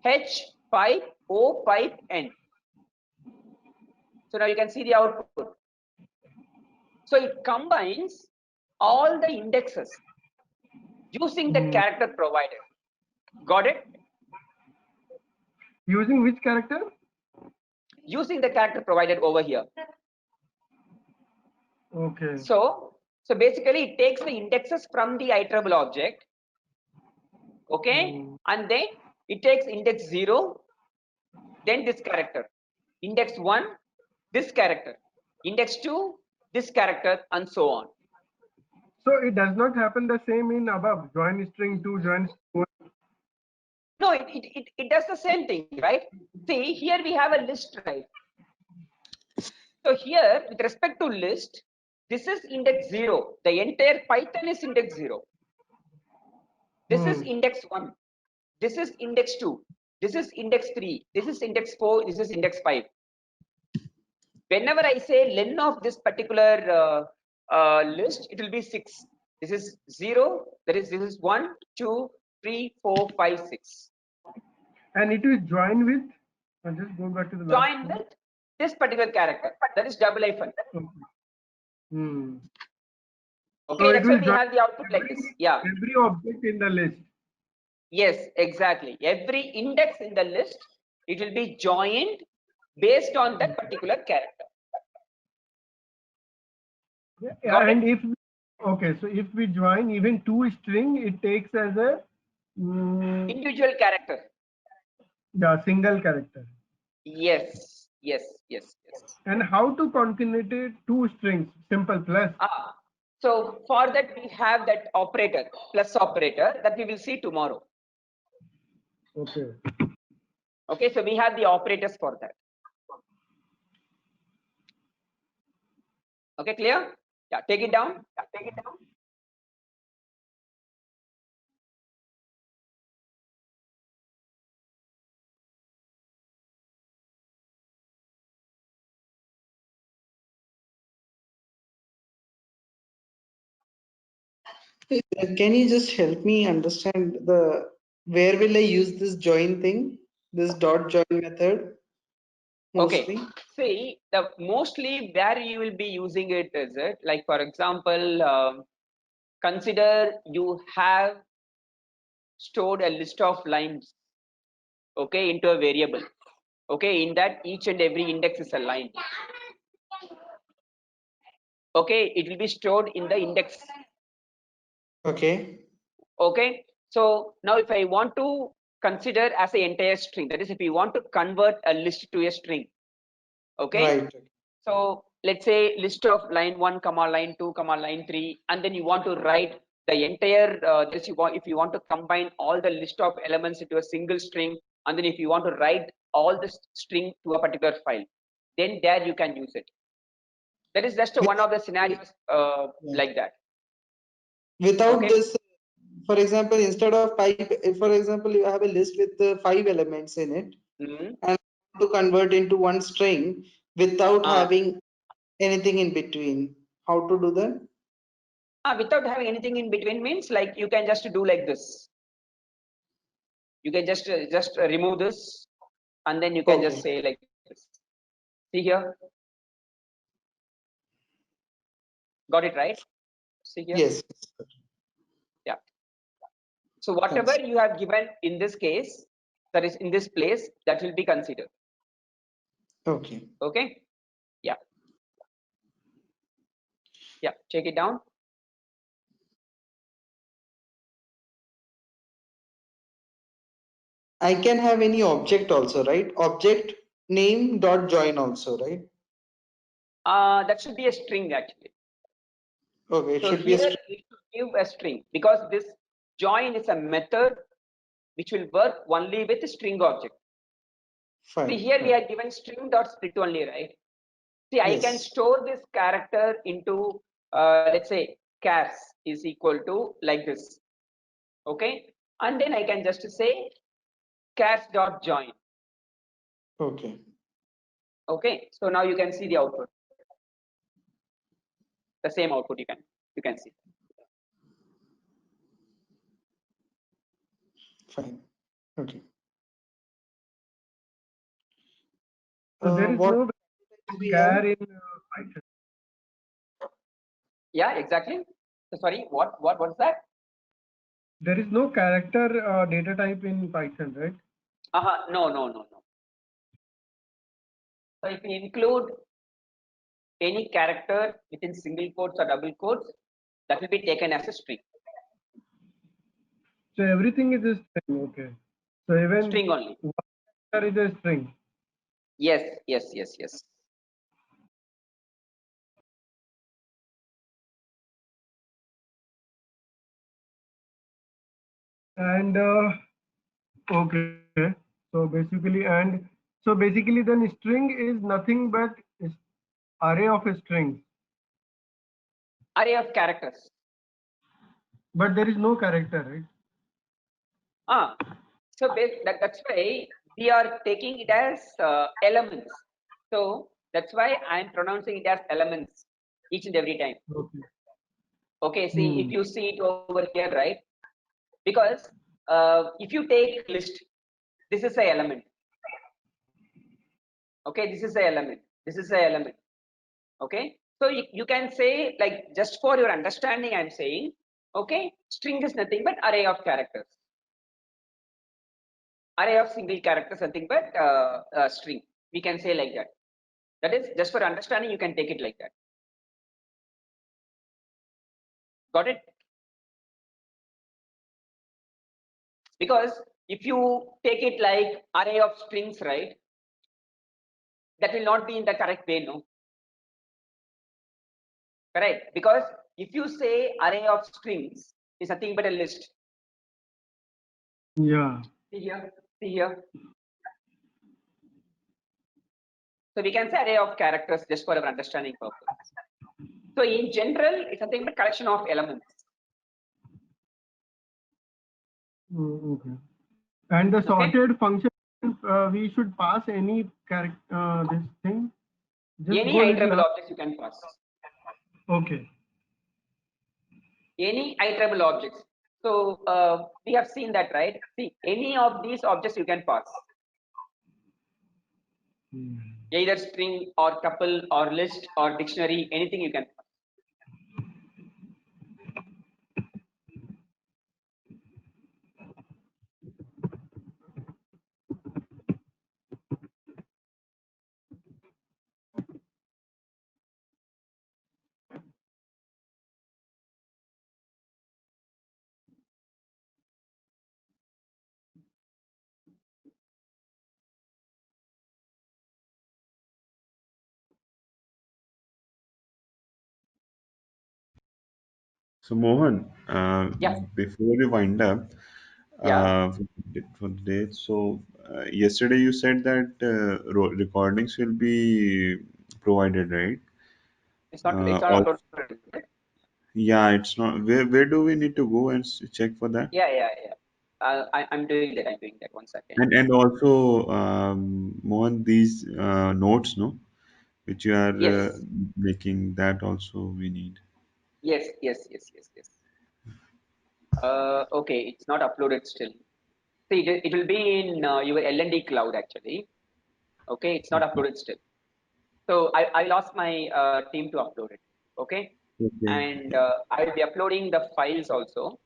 H pipe, O pipe, N. So now you can see the output. So it combines all the indexes using the character provided. Got it? Using which character? Using the character provided over here. Okay. So basically it takes the indexes from the iterable object, okay, and then it takes index 0, then this character, index 1, this character, index 2, this character, and so on. So it does not happen the same in above, join string 2, join string 1. No, it does the same thing, right? See, here we have a list, right? So here, with respect to list, this is index 0. The entire Python is index 0. This is index 1. This is index 2. This is index 3. This is index 4. This is index 5. Whenever I say len of this particular list, it will be 6. This is 0. That is, this is 1, 2, 3, 4, 5, 6. And it is joined with, I'll just go back to the last Join one. with this particular character. That is double hyphen. Okay. Okay, So it that's why will we join have the output like this. Yeah. every object in the list. Yes, exactly. Every index in the list, it will be joined based on that particular character. Yeah, and if okay, so if we join even 2 string, it takes as a individual character. Yeah, single character. Yes, yes, yes, yes. And how to concatenate 2 strings? Simple plus. So for that we have that operator, plus operator, that we will see tomorrow. Okay. Okay, so we have the operators for that. Okay, clear? Yeah, take it down. Yeah, take it down. Can you just help me understand where will I use this join thing, this dot join method? Mostly? Okay, see, the mostly where you will be using it is it, like for example, consider you have stored a list of lines, okay, into a variable. Okay, in that each and every index is a line. Okay, it will be stored in the index. Okay. Okay, so now if I want to consider as an entire string, that is, if you want to convert a list to a string, okay, Right. so let's say list of line 1 comma line 2 comma line 3, and then you want to write the entire this, if you want to combine all the list of elements into a single string, and then if you want to write all the string to a particular file, then there you can use it. That is just one of the scenarios like that. Without this, for example, instead of pipe, if for example you have a list with 5 elements in it, and to convert into one string without having anything in between, how to do that? Without having anything in between means, like, you can just do like this. You can just remove this, and then you can just say like this. See here. Got it right? See here. Yes. Yeah. So whatever you have given in this case, that is in this place, that will be considered. Okay. Okay. Yeah. Yeah. Check it down. I can have any object also, right? Object name dot join also, right? That should be a string actually. Okay, it So should be a here string. it should give a string because this join is a method which will work only with a string object. Fine. See here we fine. are given string dot split only, right? See, I can Yes. store this character into let's say chars is equal to like this. Okay, and then I can just say chars dot join. Okay. Okay, so now you can see the output. The same output you can see. Fine. Okay. So there is What no we char have? in Python. Yeah, exactly. So sorry, what's that? There is no character data type in Python, right? No. So if we include any character within single quotes or double quotes, that will be taken as a string. So everything is a string. Okay. So even String only. one character is a string. Yes. And okay. So basically, then string is nothing but array of strings. Array of characters. But there is no character, right? So that's why we are taking it as elements. So that's why I'm pronouncing it as elements each and every time. Okay. Okay, see, if Hmm. you see it over here, right? Because if you take list, this is a element. Okay, this is a element. This is a element. Okay, so you can say, like, just for your understanding, I'm saying, okay, string is nothing but array of characters. Array of single characters, nothing but string. We can say like that. That is just for understanding. You can take it like that. Got it? Because if you take it like array of strings, right, that will not be in the correct way, no? Correct? Because if you say array of strings is nothing but a list. Yeah. See here. So we can say array of characters just for our understanding purpose. So in general, it's nothing but collection of elements. Okay. And the sorted function, we should pass any character, this thing. Just Any go little iterable up. objects you can pass. Okay. Any iterable objects. So we have seen that, right? See, any of these objects you can pass. Either string or tuple or list or dictionary, anything you can pass. So Mohan, Yeah. before we wind up Yeah. for the day, so yesterday you said that recordings will be provided, right? It's not All, uploaded. yeah, it's not. Where do we need to go and check for that? Yeah. I'm doing that. 1 second. And also, Mohan, these notes, no, which you are Yes. making, that also we need. Yes. Okay, it's not uploaded still. See, it will be in your L&D cloud actually. Okay, it's not uploaded still. So I'll ask my team to upload it. Okay, Okay. and I will be uploading the files also.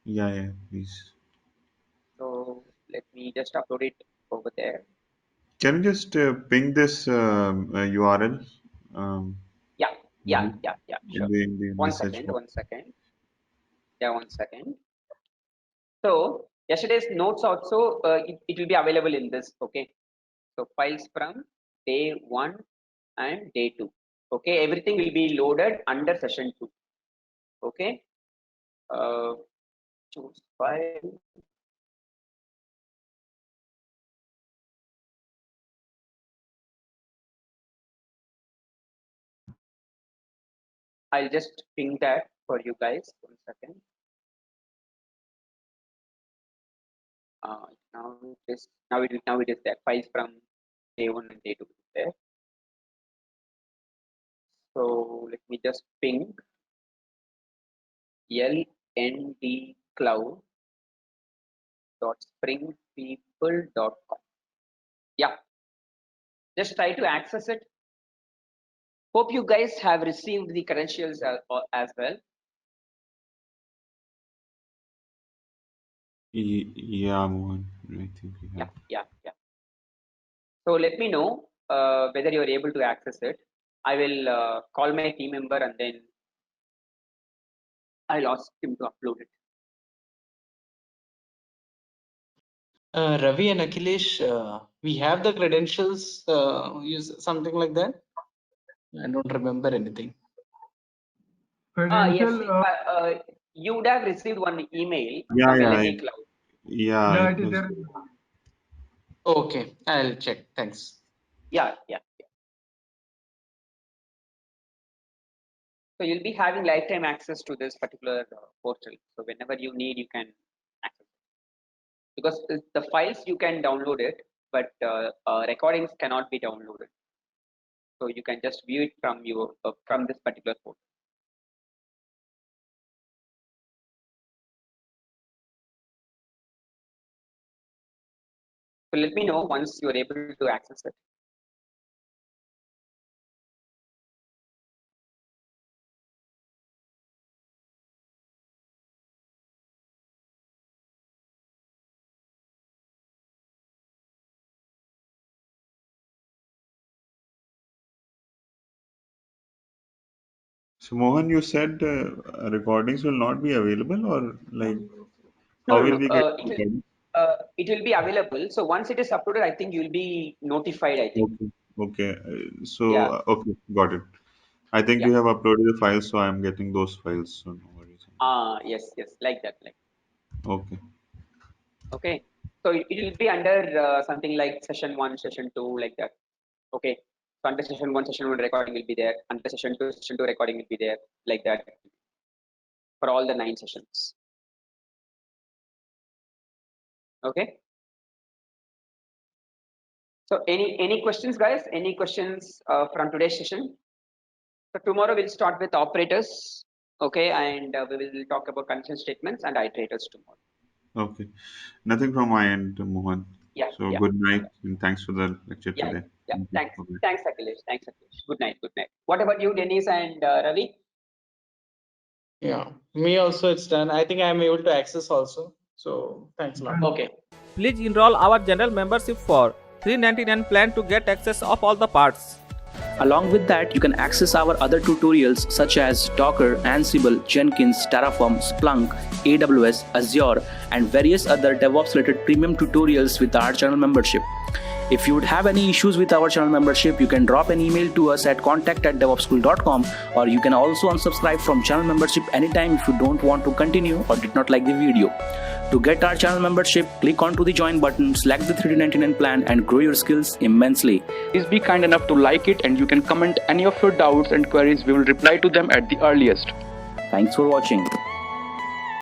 Yeah, please. So let me just upload it over there. Can you just ping this URL? Yeah, Sure. In the One message second, box. 1 second. Yeah, 1 second. So yesterday's notes also, it will be available in this, okay? So files from day 1 and day 2. Okay, everything will be loaded under session 2. Okay, choose file. I'll just ping that for you guys. 1 second. Now it is that files from day 1 and day 2 there. So let me just ping lndcloud.springpeople.com. Yeah, just try to access it. Hope you guys have received the credentials as well. Yeah, Mohan, I think we have. Yeah. So let me know whether you are able to access it. I will call my team member and then I'll ask him to upload it. Ravi and Akhilesh, we have the credentials, use something like that. I don't remember anything. Credential. Yes, you would have received one email Yeah, from yeah, LND Cloud. Yeah, it it is was. there. Okay, I'll check. Thanks. Yeah. So you'll be having lifetime access to this particular portal. So whenever you need, you can access it. Because the files you can download it, but recordings cannot be downloaded. So you can just view it from your from this particular portal. So let me know once you are able to access it. So Mohan, you said recordings will not be available, or like how will we get recordings? It will be available. So once it is uploaded, I think you'll be notified. I think. Okay. Yeah. Okay, got it. I think Yeah. you have uploaded the files, so I'm getting those files. So no worries. Yes, like that. Okay. Okay. So it will be under something like session 1, session 2, like that. Okay. So under session 1, recording will be there. Under session 2, recording will be there, like that, for all the 9 sessions. Okay. So any questions, guys? Any questions from today's session? So tomorrow we'll start with operators. Okay, and we will talk about condition statements and iterators tomorrow. Okay. Nothing from my end, Mohan. Yeah. So good night and thanks for the lecture today. Yeah. Thank you. Thanks, Akhilesh. Good night. What about you, Dennis and Ravi? Yeah, me also it's done. I think I'm able to access also. So thanks a lot. Okay. Please enroll our general membership for $399 plan to get access of all the parts. Along with that, you can access our other tutorials such as Docker, Ansible, Jenkins, Terraform, Splunk, AWS, Azure, and various other DevOps related premium tutorials with our channel membership. If you would have any issues with our channel membership, you can drop an email to us at contact@devopsschool.com, or you can also unsubscribe from channel membership anytime if you don't want to continue or did not like the video. To get our channel membership, click onto the join button, select the $399 plan and grow your skills immensely. Please be kind enough to like it, and you can comment any of your doubts and queries. We will reply to them at the earliest. Thanks for watching.